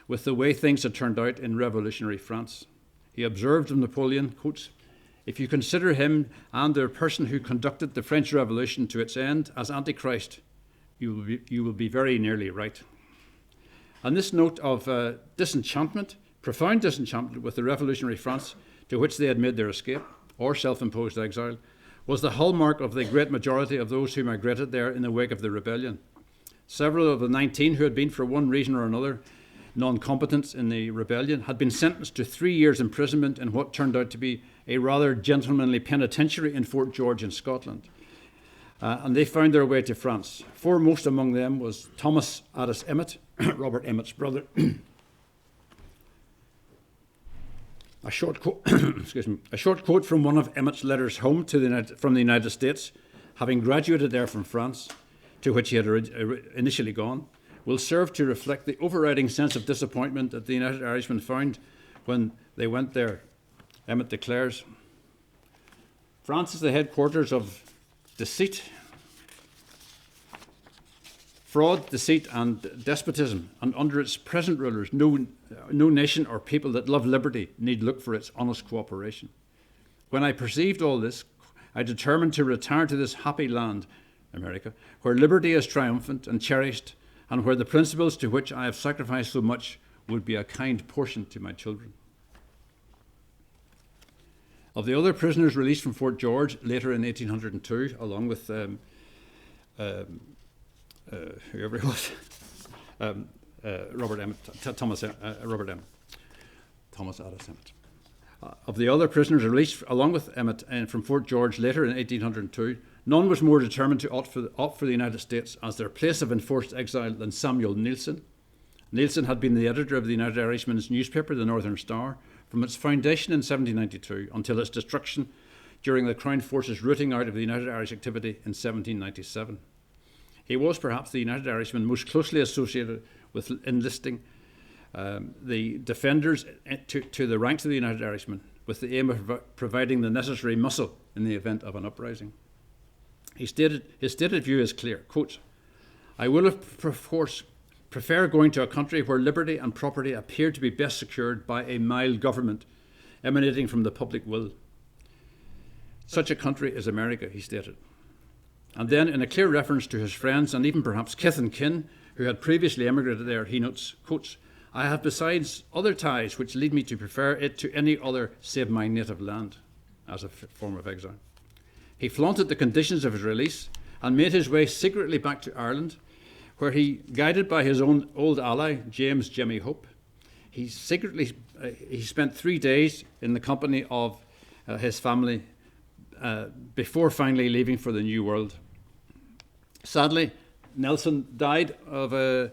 Speaker 3: with the way things had turned out in revolutionary France. He observed of Napoleon, quotes, if you consider him and the person who conducted the French Revolution to its end as Antichrist, you will be very nearly right. On this note of disenchantment, profound disenchantment with the revolutionary France to which they had made their escape, or self-imposed exile, was the hallmark of the great majority of those who migrated there in the wake of the rebellion. Several of the 19 who had been, for one reason or another, non-combatants in the rebellion had been sentenced to 3 years' imprisonment in what turned out to be a rather gentlemanly penitentiary in Fort George in Scotland. And they found their way to France. Foremost among them was Thomas Addis Emmet, Robert Emmet's brother. A short quote from one of Emmet's letters home from the United States, having graduated there from France, to which he had initially gone, will serve to reflect the overriding sense of disappointment that the United Irishmen found when they went there. Emmet declares, France is the headquarters of deceit, fraud, deceit, and despotism, and under its present rulers, no nation or people that love liberty need look for its honest cooperation. When I perceived all this, I determined to return to this happy land, America, where liberty is triumphant and cherished, and where the principles to which I have sacrificed so much would be a kind portion to my children. Of the other prisoners released from Fort George later in 1802, along with whoever it was, Robert Emmet, Thomas Addis Emmet. Of the other prisoners released along with Emmet from Fort George later in 1802, none was more determined to opt for the United States as their place of enforced exile than Samuel Neilson. Neilson had been the editor of the United Irishmen's newspaper, the Northern Star, from its foundation in 1792 until its destruction during the Crown Forces rooting out of the United Irish activity in 1797. He was perhaps the United Irishman most closely associated with enlisting the defenders to the ranks of the United Irishmen with the aim of providing the necessary muscle in the event of an uprising. His stated view is clear, quote, I will of course prefer going to a country where liberty and property appear to be best secured by a mild government emanating from the public will. Such a country is America, he stated. And then, in a clear reference to his friends and even perhaps kith and kin who had previously emigrated there, he notes, quotes, "I have besides other ties which lead me to prefer it to any other save my native land," as a form of exile. He flaunted the conditions of his release and made his way secretly back to Ireland, where he, guided by his own old ally, James Jimmy Hope, he spent 3 days in the company of his family before finally leaving for the New World. Sadly, Nelson died of a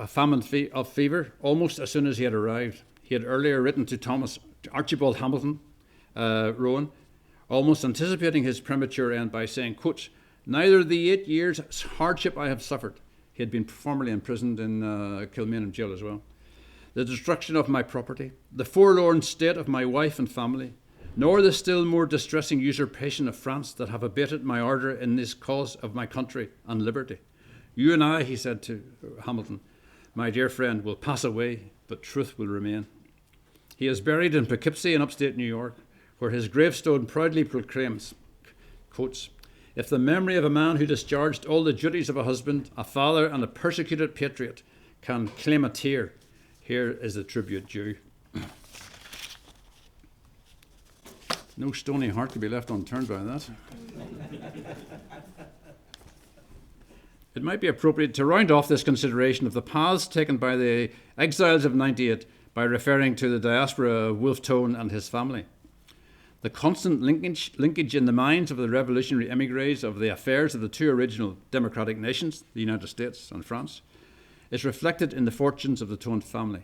Speaker 3: famine of fever almost as soon as he had arrived. He had earlier written to Archibald Hamilton Rowan, almost anticipating his premature end by saying, quote, "Neither the 8 years' hardship I have suffered," he had been formerly imprisoned in Kilmainham jail as well, "the destruction of my property, the forlorn state of my wife and family, nor the still more distressing usurpation of France that have abated my ardour in this cause of my country and liberty. You and I," he said to Hamilton, "my dear friend, will pass away, but truth will remain." He is buried in Poughkeepsie in upstate New York, where his gravestone proudly proclaims, quotes, "If the memory of a man who discharged all the duties of a husband, a father, and a persecuted patriot can claim a tear, here is the tribute due." No stony heart to be left unturned by that. It might be appropriate to round off this consideration of the paths taken by the exiles of '98 by referring to the diaspora of Wolfe Tone and his family. The constant linkage in the minds of the revolutionary émigrés of the affairs of the two original democratic nations, the United States and France, is reflected in the fortunes of the Tone family.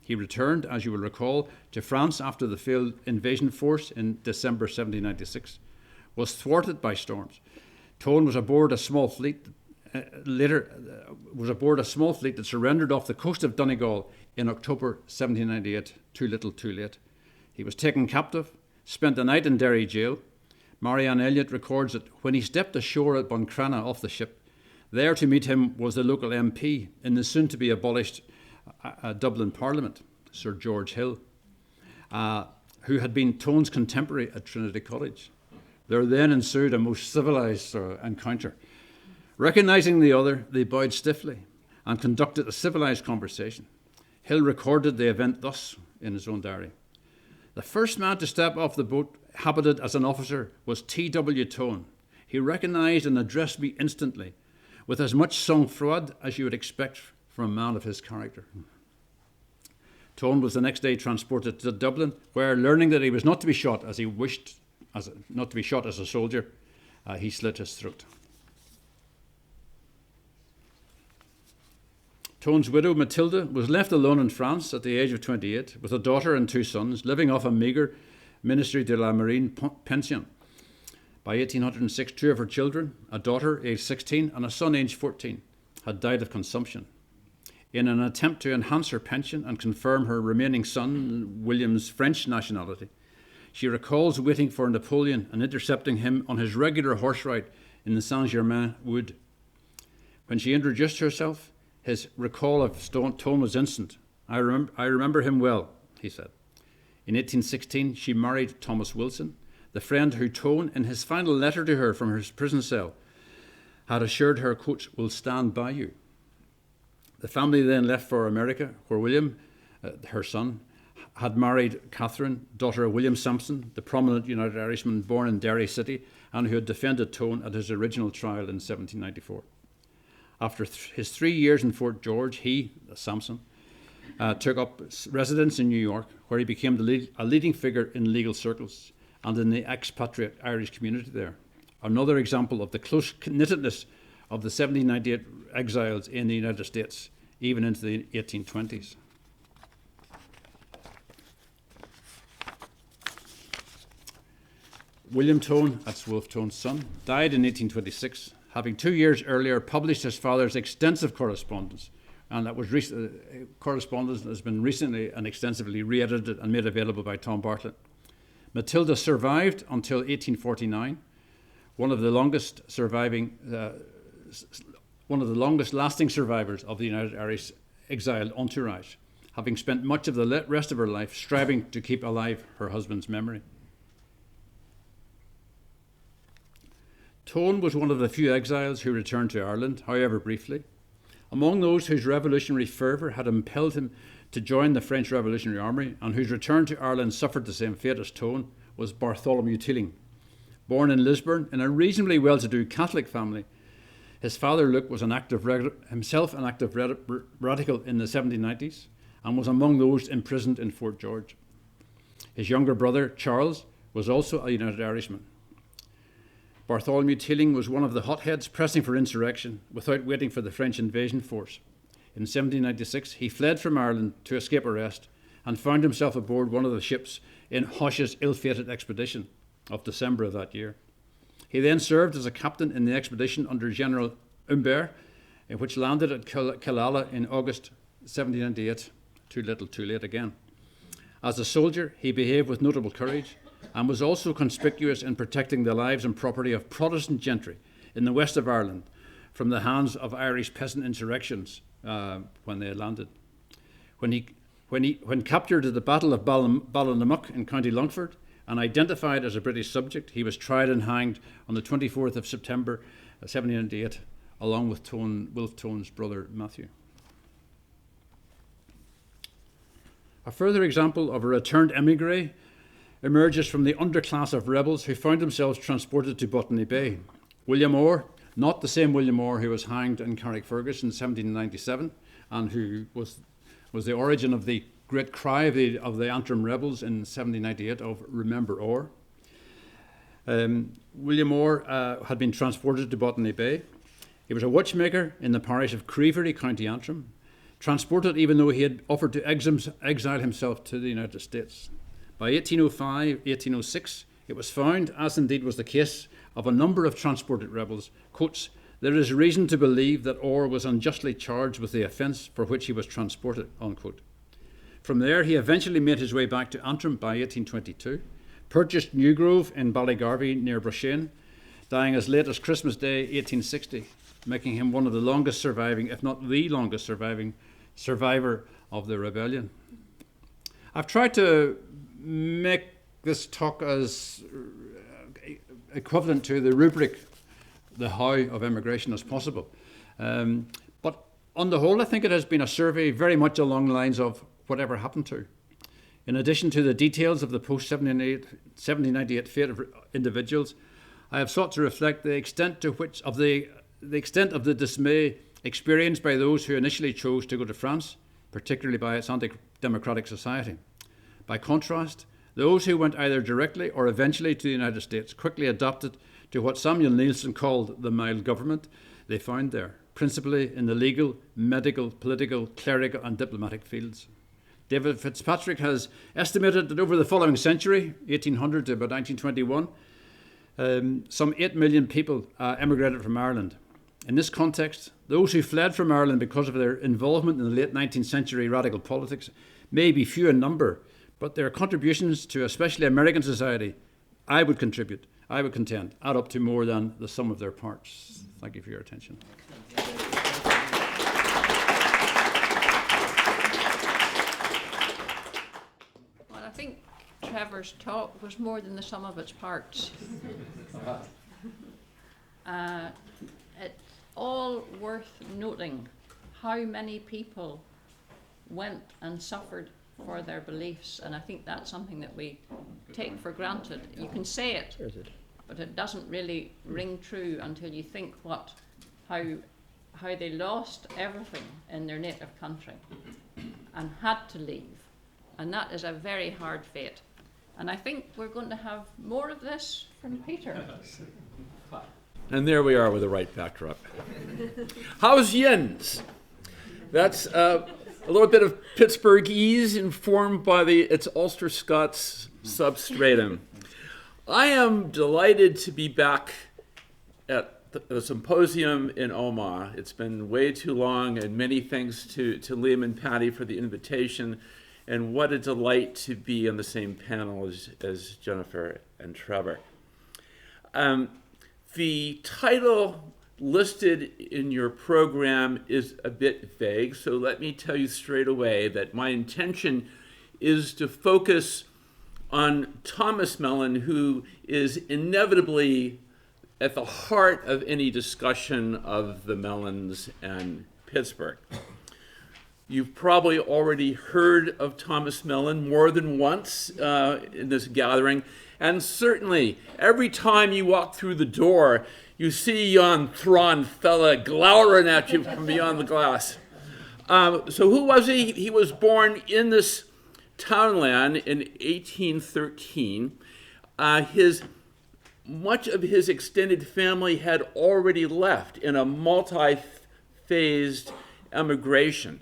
Speaker 3: He returned, as you will recall, to France after the failed invasion force in December 1796, was thwarted by storms. Tone was aboard a small fleet that surrendered off the coast of Donegal in October 1798, too little too late. He was taken captive, spent the night in Derry jail. Marianne Elliott records that when he stepped ashore at Buncrana off the ship, there to meet him was the local MP in the soon-to-be abolished Dublin Parliament, Sir George Hill, who had been Tone's contemporary at Trinity College. There then ensued a most civilised encounter. Recognising the other, they bowed stiffly and conducted a civilised conversation. Hill recorded the event thus in his own diary. "The first man to step off the boat habited as an officer was T.W. Tone. He recognised and addressed me instantly, with as much sang-froid as you would expect from a man of his character." Tone was the next day transported to Dublin, where, learning that he was not to be shot as he wished, not to be shot as a soldier, he slit his throat. Tone's widow, Matilda, was left alone in France at the age of 28, with a daughter and 2 sons, living off a meagre Ministry de la Marine pension. By 1806, 2 of her children, a daughter aged 16 and a son aged 14, had died of consumption. In an attempt to enhance her pension and confirm her remaining son, William's French nationality, she recalls waiting for Napoleon and intercepting him on his regular horse ride in the Saint-Germain wood. When she introduced herself, his recall of Tone was instant. I remember him well," he said. In 1816, she married Thomas Wilson, the friend who Tone, in his final letter to her from his prison cell, had assured her, quote, "will stand by you." The family then left for America, where William, her son, had married Catherine, daughter of William Sampson, the prominent United Irishman born in Derry City and who had defended Tone at his original trial in 1794. After his 3 years in Fort George, he, Sampson, took up residence in New York, where he became a leading figure in legal circles and in the expatriate Irish community there. Another example of the close knittedness of the 1798 exiles in the United States, even into the 1820s. William Tone, that's Wolfe Tone's son, died in 1826, having 2 years earlier published his father's extensive correspondence, and that was correspondence that has been recently and extensively re-edited and made available by Tom Bartlett. Matilda survived until 1849, one of the longest lasting survivors of the United Irish exiled entourage, having spent much of the rest of her life striving to keep alive her husband's memory. Tone was one of the few exiles who returned to Ireland, however briefly. Among those whose revolutionary fervour had impelled him to join the French Revolutionary Army and whose return to Ireland suffered the same fate as Tone was Bartholomew Teeling. Born in Lisburn in a reasonably well-to-do Catholic family, his father Luke was himself an active radical in the 1790s and was among those imprisoned in Fort George. His younger brother Charles was also a United Irishman. Bartholomew Teeling was one of the hotheads pressing for insurrection without waiting for the French invasion force. In 1796, he fled from Ireland to escape arrest and found himself aboard one of the ships in Hoche's ill-fated expedition of December of that year. He then served as a captain in the expedition under General Humbert, which landed at Killala in August 1798. Too little, too late again. As a soldier, he behaved with notable courage and was also conspicuous in protecting the lives and property of Protestant gentry in the west of Ireland from the hands of Irish peasant insurrections when they landed. When captured at the Battle of Ballinamuck in County Longford and identified as a British subject, he was tried and hanged on the 24th of September 1798, along with Wilf Tone's brother Matthew. A further example of a returned emigre emerges from the underclass of rebels who found themselves transported to Botany Bay. William Orr, not the same William Orr who was hanged in Carrickfergus in 1797 and who was the origin of the great cry of the Antrim rebels in 1798 of Remember Orr. William Orr had been transported to Botany Bay. He was a watchmaker in the parish of Creevery, County Antrim, transported even though he had offered to exile himself to the United States. By 1805, 1806, it was found, as indeed was the case of a number of transported rebels, quotes, "There is reason to believe that Orr was unjustly charged with the offence for which he was transported," unquote. From there, he eventually made his way back to Antrim by 1822, purchased Newgrove in Ballygarvey near Brushen, dying as late as Christmas Day 1860, making him one of the longest surviving, if not the longest survivor of the rebellion. I've tried to make this talk as equivalent to the rubric, the how of emigration as possible. But on the whole, I think it has been a survey very much along the lines of whatever happened to. In addition to the details of the post-1798 fate of individuals, I have sought to reflect the extent to which of the extent of the dismay experienced by those who initially chose to go to France, particularly by its anti-democratic society. By contrast, those who went either directly or eventually to the United States quickly adapted to what Samuel Nielsen called the mild government they found there, principally in the legal, medical, political, clerical and diplomatic fields. David Fitzpatrick has estimated that over the following century, 1800 to about 1921, some 8 million people emigrated from Ireland. In this context, those who fled from Ireland because of their involvement in the late 19th century radical politics may be few in number, but their contributions to especially American society, I would contend, add up to more than the sum of their parts. Thank you for your attention.
Speaker 2: Well, I think Trevor's talk was more than the sum of its parts. It's all worth noting how many people went and suffered for their beliefs, and I think that's something that we take for granted. You can say it, but it doesn't really ring true until you think how they lost everything in their native country and had to leave, and that is a very hard fate. And I think we're going to have more of this from Peter.
Speaker 6: And there we are with the right backdrop. How's Jens? That's a little bit of Pittsburghese informed by its Ulster Scots substratum. I am delighted to be back at the Symposium in Omaha. It's been way too long, and many thanks to Liam and Patty for the invitation. And what a delight to be on the same panel as Jennifer and Trevor. The title listed in your program is a bit vague, so let me tell you straight away that my intention is to focus on Thomas Mellon, who is inevitably at the heart of any discussion of the Mellons and Pittsburgh. You've probably already heard of Thomas Mellon more than once in this gathering, and certainly every time you walk through the door, you see yon thrawn fella glowering at you from beyond the glass. So who was he? He was born in this townland in 1813. Much of his extended family had already left in a multi-phased emigration.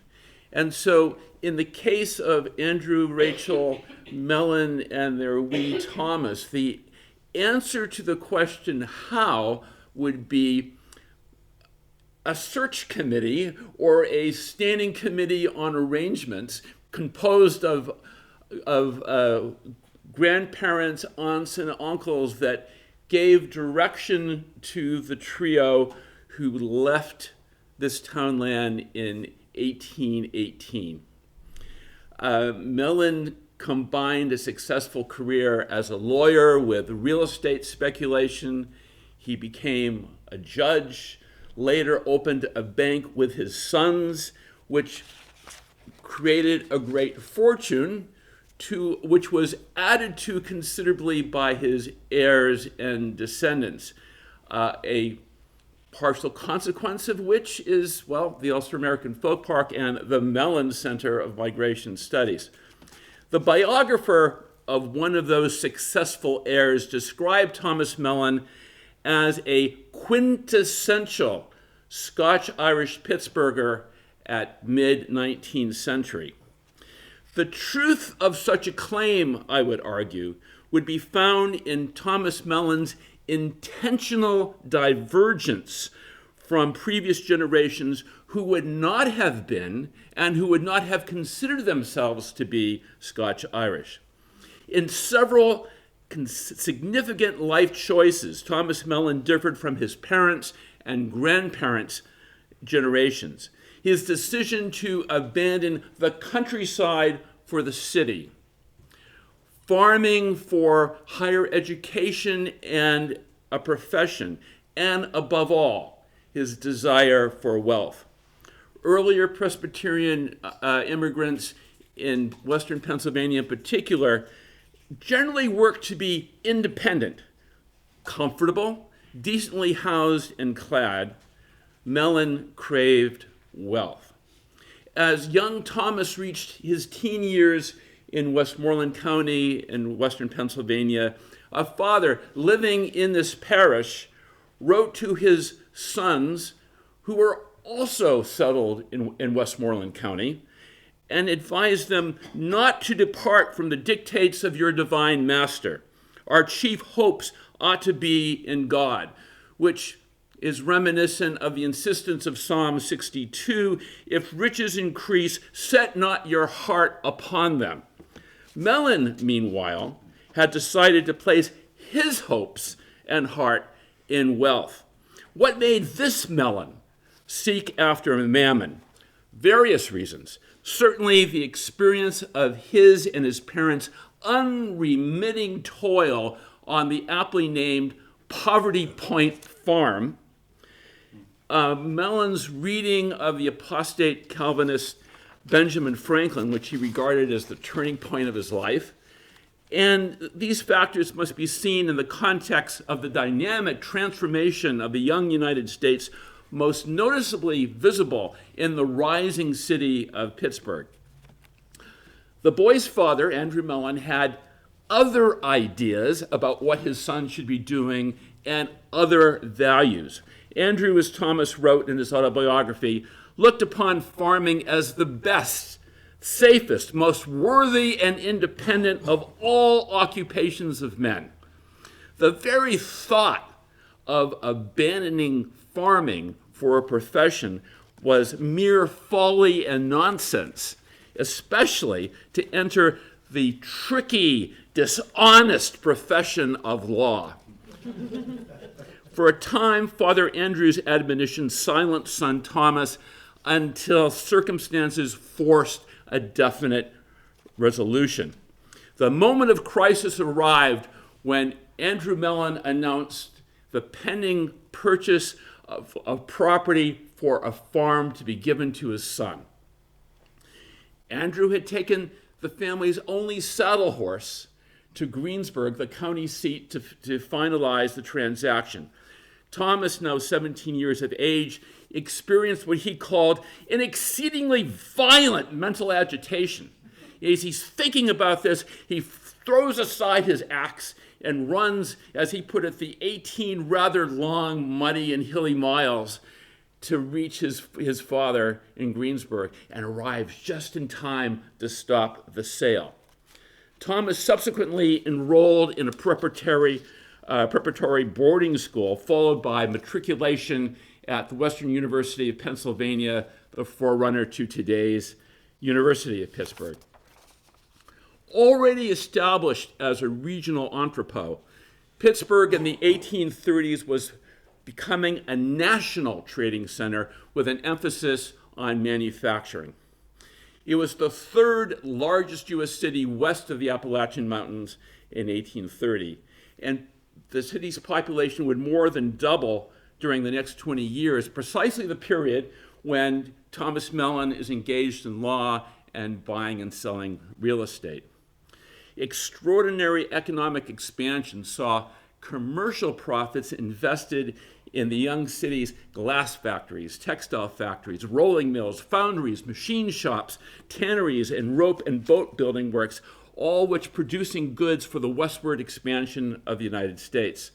Speaker 6: And so in the case of Andrew, Rachel, Mellon, and their wee Thomas, the answer to the question how would be a search committee or a standing committee on arrangements composed of grandparents, aunts, and uncles that gave direction to the trio who left this townland in 1818. Mellon combined a successful career as a lawyer with real estate speculation. He became a judge, later opened a bank with his sons, which created a great fortune, which was added to considerably by his heirs and descendants. A partial consequence of which is, well, the Ulster American Folk Park and the Mellon Center of Migration Studies. The biographer of one of those successful heirs described Thomas Mellon as a quintessential Scotch-Irish Pittsburgher at mid-19th century. The truth of such a claim, I would argue, would be found in Thomas Mellon's intentional divergence from previous generations who would not have been and who would not have considered themselves to be Scotch-Irish. In several significant life choices, Thomas Mellon differed from his parents' and grandparents' generations. His decision to abandon the countryside for the city, farming for higher education and a profession, and above all, his desire for wealth. Earlier Presbyterian immigrants in Western Pennsylvania in particular generally worked to be independent, comfortable, decently housed and clad. Mellon craved wealth. As young Thomas reached his teen years in Westmoreland County in Western Pennsylvania, a father living in this parish wrote to his sons, who were also settled in Westmoreland County, and advised them not to depart from the dictates of your divine master. Our chief hopes ought to be in God, which is reminiscent of the insistence of Psalm 62, if riches increase, set not your heart upon them. Mellon, meanwhile, had decided to place his hopes and heart in wealth. What made this Mellon seek after mammon? Various reasons. Certainly the experience of his and his parents' unremitting toil on the aptly named Poverty Point Farm, Mellon's reading of the apostate Calvinist Benjamin Franklin, which he regarded as the turning point of his life. And these factors must be seen in the context of the dynamic transformation of the young United States, most noticeably visible in the rising city of Pittsburgh. The boy's father, Andrew Mellon, had other ideas about what his son should be doing and other values. Andrew, as Thomas wrote in his autobiography, looked upon farming as the best, safest, most worthy and independent of all occupations of men. The very thought of abandoning farming for a profession was mere folly and nonsense, especially to enter the tricky, dishonest profession of law. For a time, Father Andrew's admonition silenced son Thomas until circumstances forced a definite resolution. The moment of crisis arrived when Andrew Mellon announced the pending purchase of property for a farm to be given to his son. Andrew had taken the family's only saddle horse to Greensburg, the county seat, to finalize the transaction. Thomas, now 17 years of age, experienced what he called an exceedingly violent mental agitation. As he's thinking about this, he throws aside his axe and runs, as he put it, the 18 rather long, muddy, and hilly miles to reach his father in Greensburg, and arrives just in time to stop the sale. Thomas subsequently enrolled in a preparatory boarding school, followed by matriculation at the Western University of Pennsylvania, the forerunner to today's University of Pittsburgh. Already established as a regional entrepot, Pittsburgh in the 1830s was becoming a national trading center with an emphasis on manufacturing. It was the third largest U.S. city west of the Appalachian Mountains in 1830, and the city's population would more than double during the next 20 years, precisely the period when Thomas Mellon is engaged in law and buying and selling real estate. Extraordinary economic expansion saw commercial profits invested in the young city's glass factories, textile factories, rolling mills, foundries, machine shops, tanneries, and rope and boat building works, all which producing goods for the westward expansion of the United States.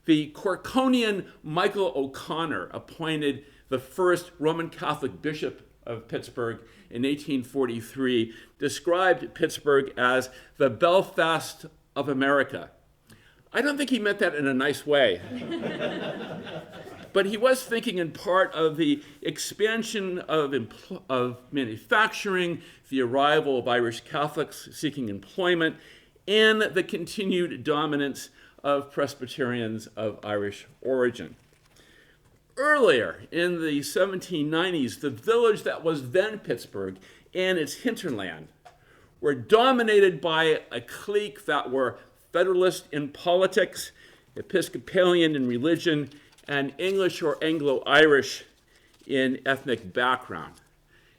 Speaker 6: The Corkonian Michael O'Connor, appointed the first Roman Catholic bishop of Pittsburgh in 1843, described Pittsburgh as the Belfast of America. I don't think he meant that in a nice way. But he was thinking in part of the expansion of manufacturing, the arrival of Irish Catholics seeking employment, and the continued dominance of Presbyterians of Irish origin. Earlier in the 1790s, the village that was then Pittsburgh and its hinterland were dominated by a clique that were Federalist in politics, Episcopalian in religion, and English or Anglo-Irish in ethnic background.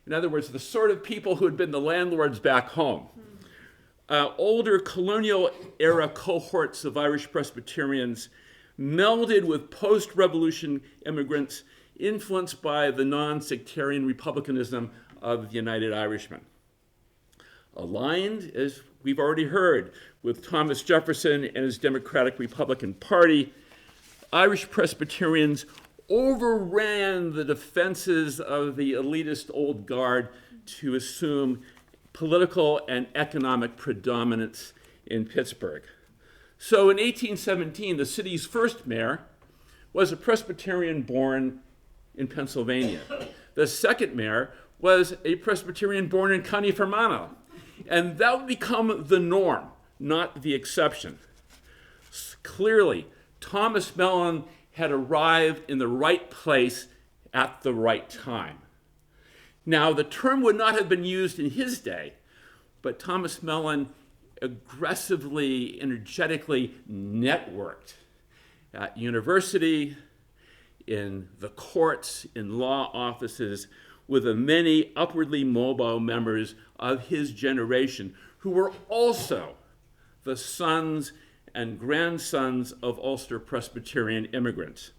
Speaker 6: In other words, the sort of people who had been the landlords back home. Older colonial-era cohorts of Irish Presbyterians melded with post-revolution immigrants influenced by the non-sectarian republicanism of the United Irishmen. Aligned, as we've already heard, with Thomas Jefferson and his Democratic Republican Party, Irish Presbyterians overran the defenses of the elitist old guard to assume political and economic predominance in Pittsburgh. So in 1817, the city's first mayor was a Presbyterian born in Pennsylvania. The second mayor was a Presbyterian born in County Fermanagh. And that would become the norm, not the exception. Clearly, Thomas Mellon had arrived in the right place at the right time. Now, the term would not have been used in his day, but Thomas Mellon aggressively, energetically networked at university, in the courts, in law offices, with the many upwardly mobile members of his generation who were also the sons and grandsons of Ulster Presbyterian immigrants.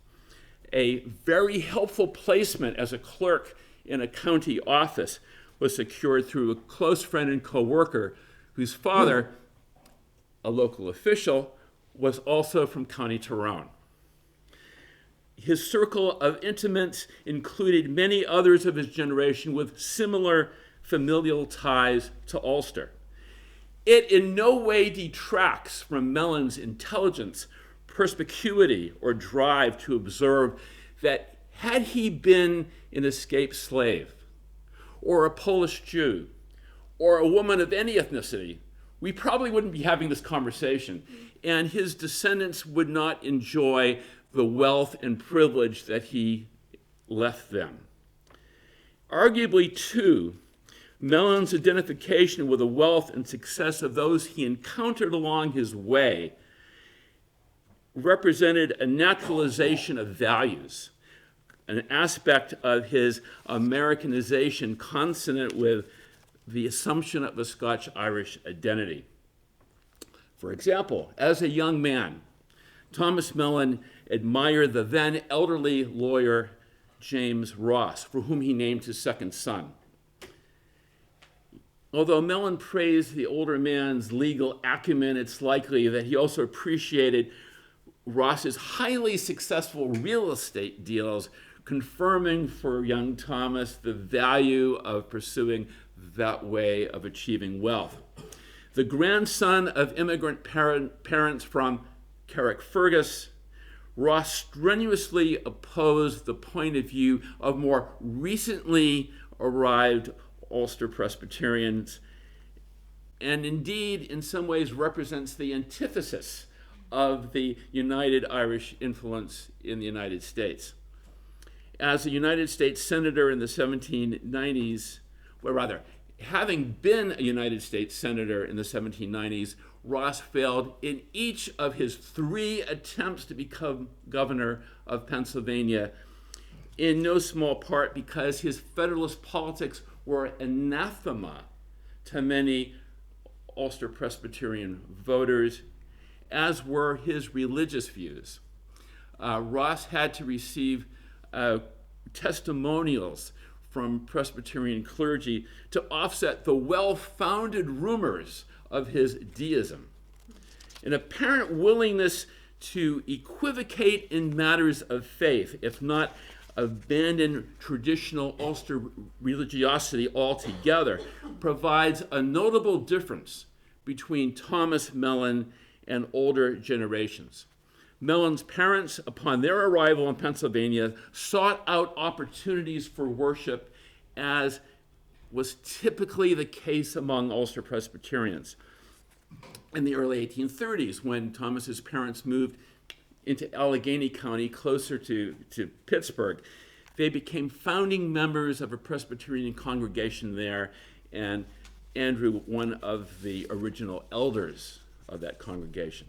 Speaker 6: A very helpful placement as a clerk in a county office was secured through a close friend and co-worker whose father, a local official, was also from County Tyrone. His circle of intimates included many others of his generation with similar familial ties to Ulster. It in no way detracts from Mellon's intelligence, perspicuity, or drive to observe that had he been an escaped slave, or a Polish Jew, or a woman of any ethnicity, we probably wouldn't be having this conversation, and his descendants would not enjoy the wealth and privilege that he left them. Arguably, too, Mellon's identification with the wealth and success of those he encountered along his way represented a naturalization of values, an aspect of his Americanization consonant with the assumption of a Scotch-Irish identity. For example, as a young man, Thomas Mellon admired the then elderly lawyer James Ross, for whom he named his second son. Although Mellon praised the older man's legal acumen, it's likely that he also appreciated Ross's highly successful real estate deals, confirming for young Thomas the value of pursuing that way of achieving wealth. The grandson of immigrant parents from Carrickfergus, Ross strenuously opposed the point of view of more recently arrived Ulster Presbyterians, and indeed in some ways represents the antithesis of the United Irish influence in the United States. As a United States Senator in the 1790s, well, rather, having been a United States Senator in the 1790s, Ross failed in each of his 3 attempts to become governor of Pennsylvania, in no small part because his Federalist politics were anathema to many Ulster Presbyterian voters, as were his religious views. Ross had to receive testimonials from Presbyterian clergy to offset the well-founded rumors of his deism. An apparent willingness to equivocate in matters of faith, if not abandon traditional Ulster religiosity altogether, provides a notable difference between Thomas Mellon and older generations. Mellon's parents, upon their arrival in Pennsylvania, sought out opportunities for worship, as was typically the case among Ulster Presbyterians. In the early 1830s, when Thomas's parents moved into Allegheny County, closer to Pittsburgh, they became founding members of a Presbyterian congregation there, and Andrew, one of the original elders of that congregation.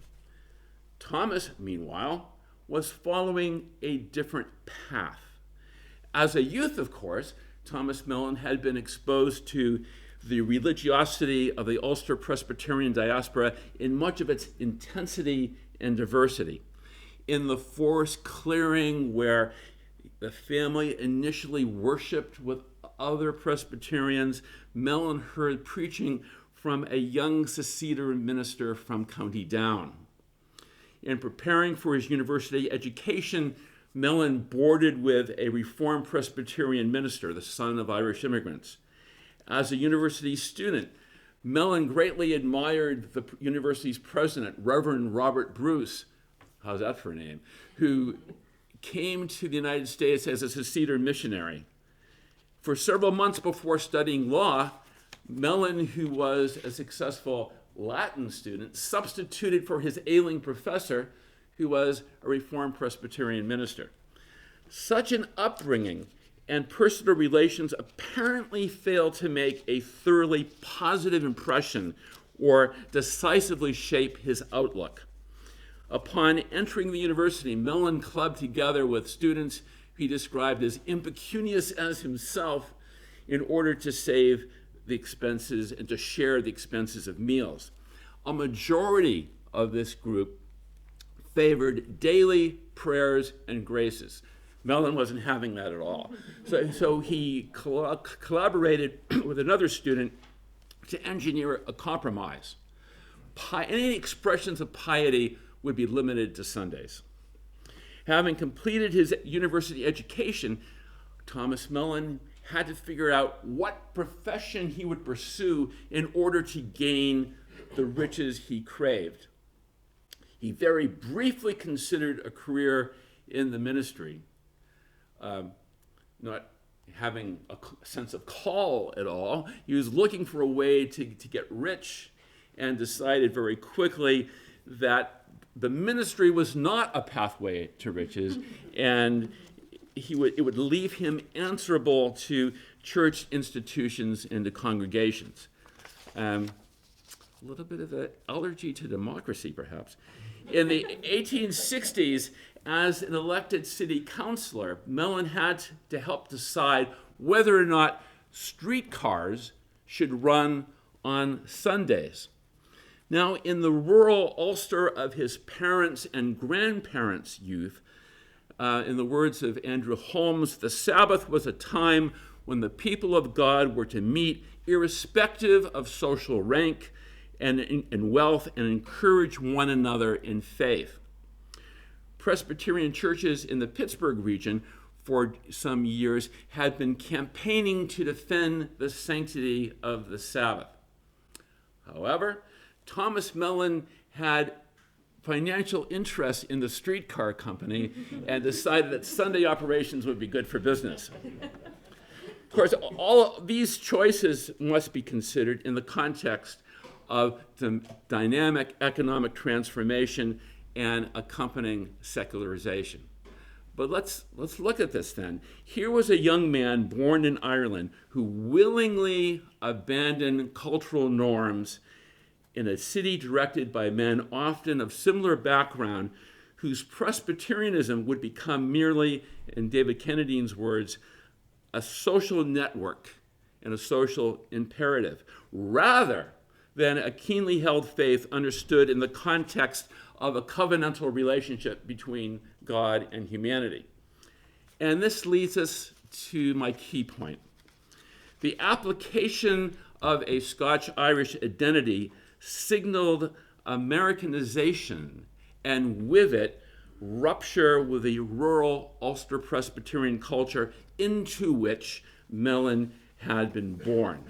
Speaker 6: Thomas, meanwhile, was following a different path. As a youth, of course, Thomas Mellon had been exposed to the religiosity of the Ulster Presbyterian diaspora in much of its intensity and diversity. In the forest clearing where the family initially worshiped with other Presbyterians, Mellon heard preaching from a young Seceder minister from County Down. In preparing for his university education, Mellon boarded with a Reformed Presbyterian minister, the son of Irish immigrants. As a university student, Mellon greatly admired the university's president, Reverend Robert Bruce, how's that for a name, who came to the United States as a Seceder missionary. For several months before studying law, Mellon, who was a successful Latin student, substituted for his ailing professor, who was a Reformed Presbyterian minister. Such an upbringing and personal relations apparently failed to make a thoroughly positive impression or decisively shape his outlook. Upon entering the university, Mellon clubbed together with students he described as impecunious as himself in order to save the expenses and to share the expenses of meals. A majority of this group favored daily prayers and graces. Mellon wasn't having that at all. So he collaborated with another student to engineer a compromise. Any expressions of piety would be limited to Sundays. Having completed his university education, Thomas Mellon had to figure out what profession he would pursue in order to gain the riches he craved. He very briefly considered a career in the ministry, not having a sense of call at all. He was looking for a way to get rich, and decided very quickly that the ministry was not a pathway to riches, and it would leave him answerable to church institutions and to congregations. A little bit of an allergy to democracy, perhaps. In the 1860s, as an elected city councilor, Mellon had to help decide whether or not streetcars should run on Sundays. Now, in the rural Ulster of his parents' and grandparents' youth, in the words of Andrew Holmes, the Sabbath was a time when the people of God were to meet irrespective of social rank and wealth and encourage one another in faith. Presbyterian churches in the Pittsburgh region for some years had been campaigning to defend the sanctity of the Sabbath. However, Thomas Mellon had financial interest in the streetcar company and decided that Sunday operations would be good for business. Of course, all of these choices must be considered in the context of the dynamic economic transformation and accompanying secularization. But let's look at this then. Here was a young man born in Ireland who willingly abandoned cultural norms in a city directed by men often of similar background, whose Presbyterianism would become merely, in David Kennedy's words, a social network and a social imperative, rather than a keenly held faith understood in the context of a covenantal relationship between God and humanity. And this leads us to my key point. The application of a Scotch-Irish identity signaled Americanization, and with it, rupture with the rural Ulster Presbyterian culture into which Mellon had been born.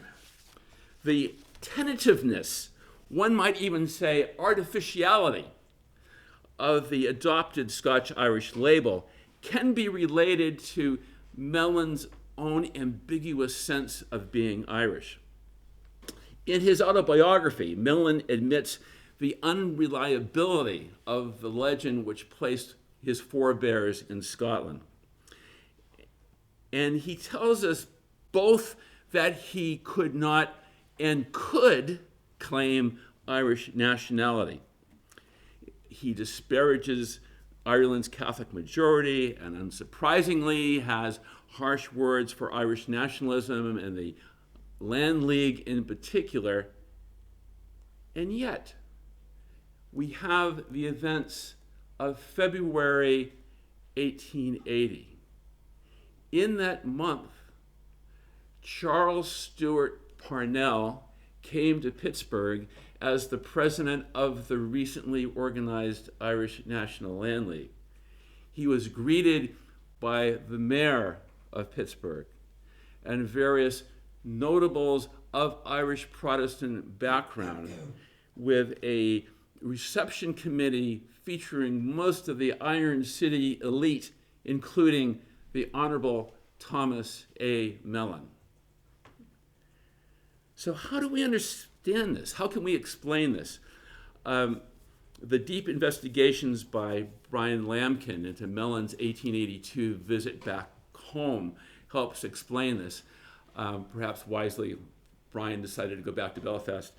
Speaker 6: The tentativeness, one might even say artificiality, of the adopted Scotch-Irish label can be related to Mellon's own ambiguous sense of being Irish. In his autobiography, Mellon admits the unreliability of the legend which placed his forebears in Scotland. And he tells us both that he could not and could claim Irish nationality. He disparages Ireland's Catholic majority and unsurprisingly has harsh words for Irish nationalism and the Land League in particular. And yet, we have the events of February 1880. In that month, Charles Stewart Parnell came to Pittsburgh as the president of the recently organized Irish National Land League. He was greeted by the mayor of Pittsburgh and various notables of Irish Protestant background, with a reception committee featuring most of the Iron City elite, including the Honorable Thomas A. Mellon. So how do we understand this? How can we explain this? The deep investigations by Brian Lambkin into Mellon's 1882 visit back home helps explain this. Perhaps wisely, Brian decided to go back to Belfast.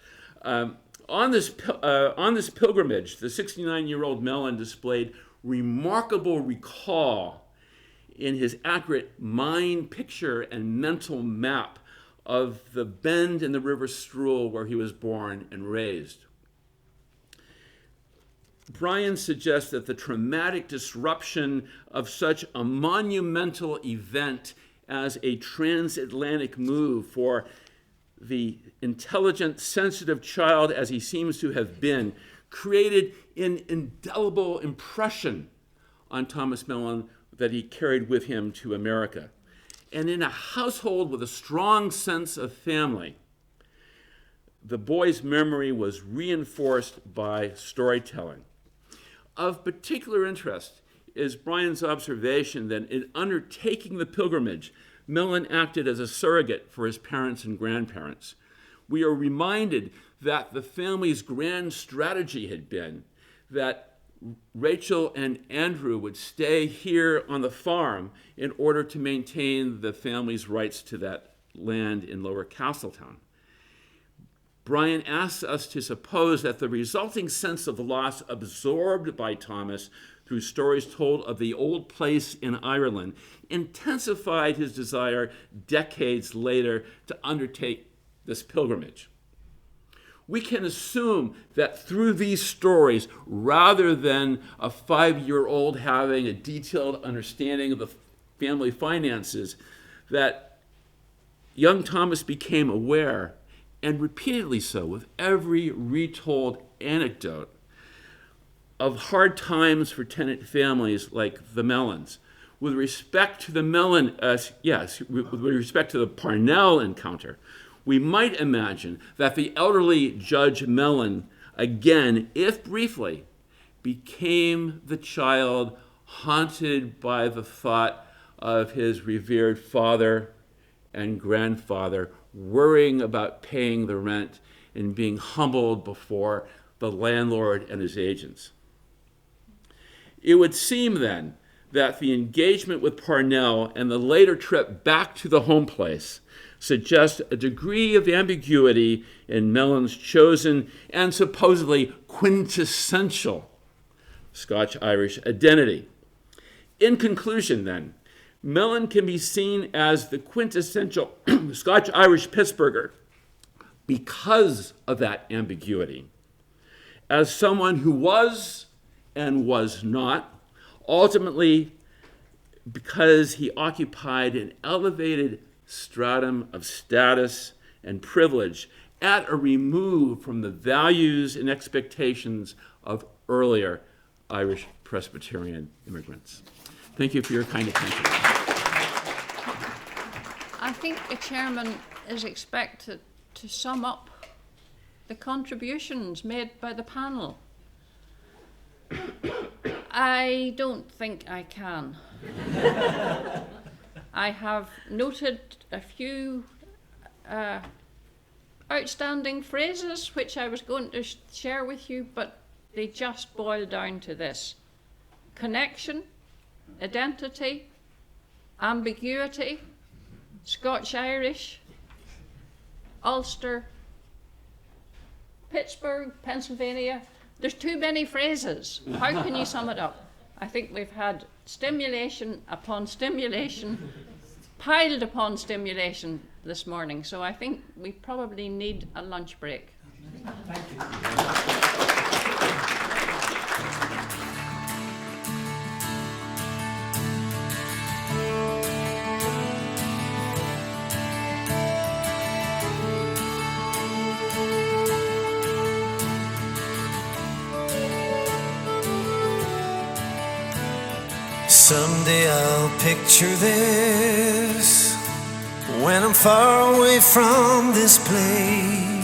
Speaker 6: On this pilgrimage, the 69-year-old Mellon displayed remarkable recall in his accurate mind picture and mental map of the bend in the River Struel where he was born and raised. Brian suggests that the traumatic disruption of such a monumental event as a transatlantic move for the intelligent, sensitive child as he seems to have been created an indelible impression on Thomas Mellon that he carried with him to America. And in a household with a strong sense of family, the boy's memory was reinforced by storytelling. Of particular interest is Brian's observation that in undertaking the pilgrimage, Mellon acted as a surrogate for his parents and grandparents. We are reminded that the family's grand strategy had been that Rachel and Andrew would stay here on the farm in order to maintain the family's rights to that land in Lower Castletown. Brian asks us to suppose that the resulting sense of loss absorbed by Thomas through stories told of the old place in Ireland intensified his desire decades later to undertake this pilgrimage. We can assume that through these stories, rather than a 5-year-old having a detailed understanding of the family finances, that young Thomas became aware, and repeatedly so with every retold anecdote, of hard times for tenant families like the Mellons. With respect to the with respect to the Parnell encounter, we might imagine that the elderly Judge Mellon, again, if briefly, became the child haunted by the thought of his revered father and grandfather worrying about paying the rent and being humbled before the landlord and his agents. It would seem then that the engagement with Parnell and the later trip back to the home place suggest a degree of ambiguity in Mellon's chosen and supposedly quintessential Scotch-Irish identity. In conclusion, then, Mellon can be seen as the quintessential Scotch-Irish Pittsburgher because of that ambiguity, as someone who was and was not, ultimately because he occupied an elevated stratum of status and privilege at a remove from the values and expectations of earlier Irish Presbyterian immigrants. Thank you for your kind attention.
Speaker 2: I think the chairman is expected to sum up the contributions made by the panel. I don't think I can. I have noted a few outstanding phrases which I was going to share with you, but they just boil down to this: connection, identity, ambiguity, Scotch-Irish, Ulster, Pittsburgh, Pennsylvania. There's too many phrases. How can you sum it up? I think we've had stimulation upon stimulation, piled upon stimulation this morning. So I think we probably need a lunch break.
Speaker 5: Thank you.
Speaker 1: Someday I'll picture this when I'm far away from this place.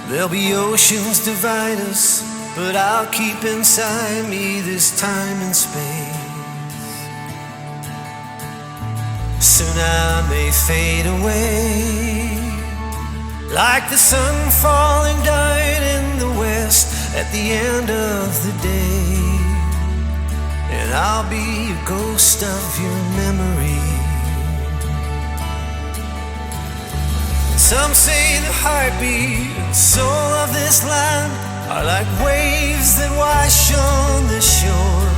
Speaker 1: There'll be oceans divide us, but I'll keep inside me this time and space. Soon I may fade away, like the sun falling down in the west at the end of the day. And I'll be a ghost of your memory. Some say the heartbeat and soul of this land are like waves that wash on the shore.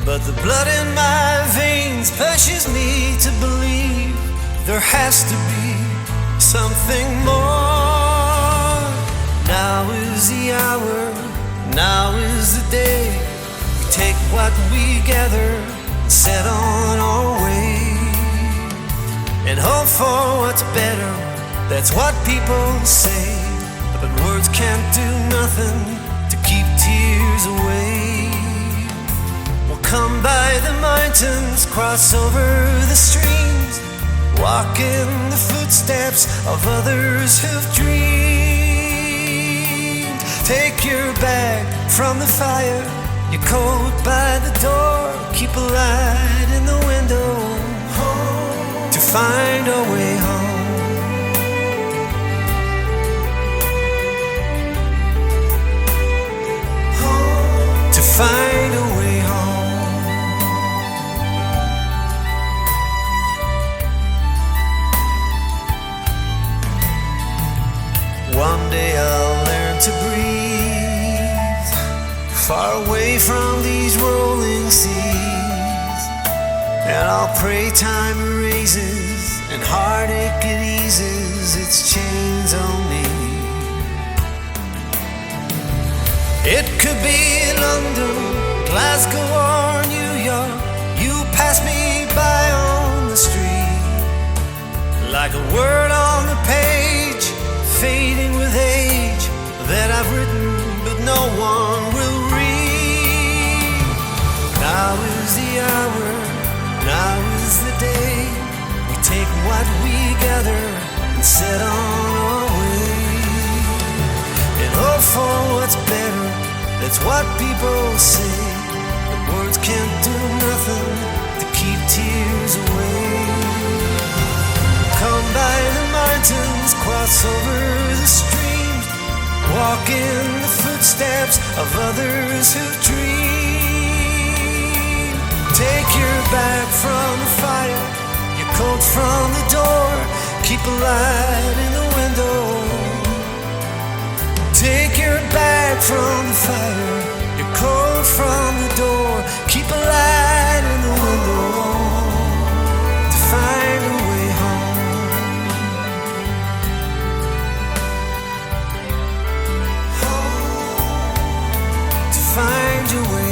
Speaker 1: But the blood in my veins pushes me to believe there has to be something more. Now is the hour, now is the day. Take what we gather, set on our way, and hope for what's better. That's what people say, but words can't do nothing to keep tears away. We'll come by the mountains, cross over the streams, walk in the footsteps of others who've dreamed. Take your bag from the fire, your coat by the door, keep a light in the window, home, to find our way home. Home. far away from these rolling seas. And I'll pray time erases and heartache it eases its chains on me. It could be London, Glasgow or New York. You pass me by on the street, like a word on the page, fading with age, that I've written but no one will read. Now is the hour, now is the day, we take what we gather and set on our way. And hope for what's better, that's what people say, but words can't do nothing to keep tears away. Come by the mountains, cross over the streams, walk in the footsteps of others who've dreamed. Take your bag from the fire, your coat from the door, keep a light in the window. Take your bag from the fire, your coat from the door, keep a light in the window to find a way home. To find your way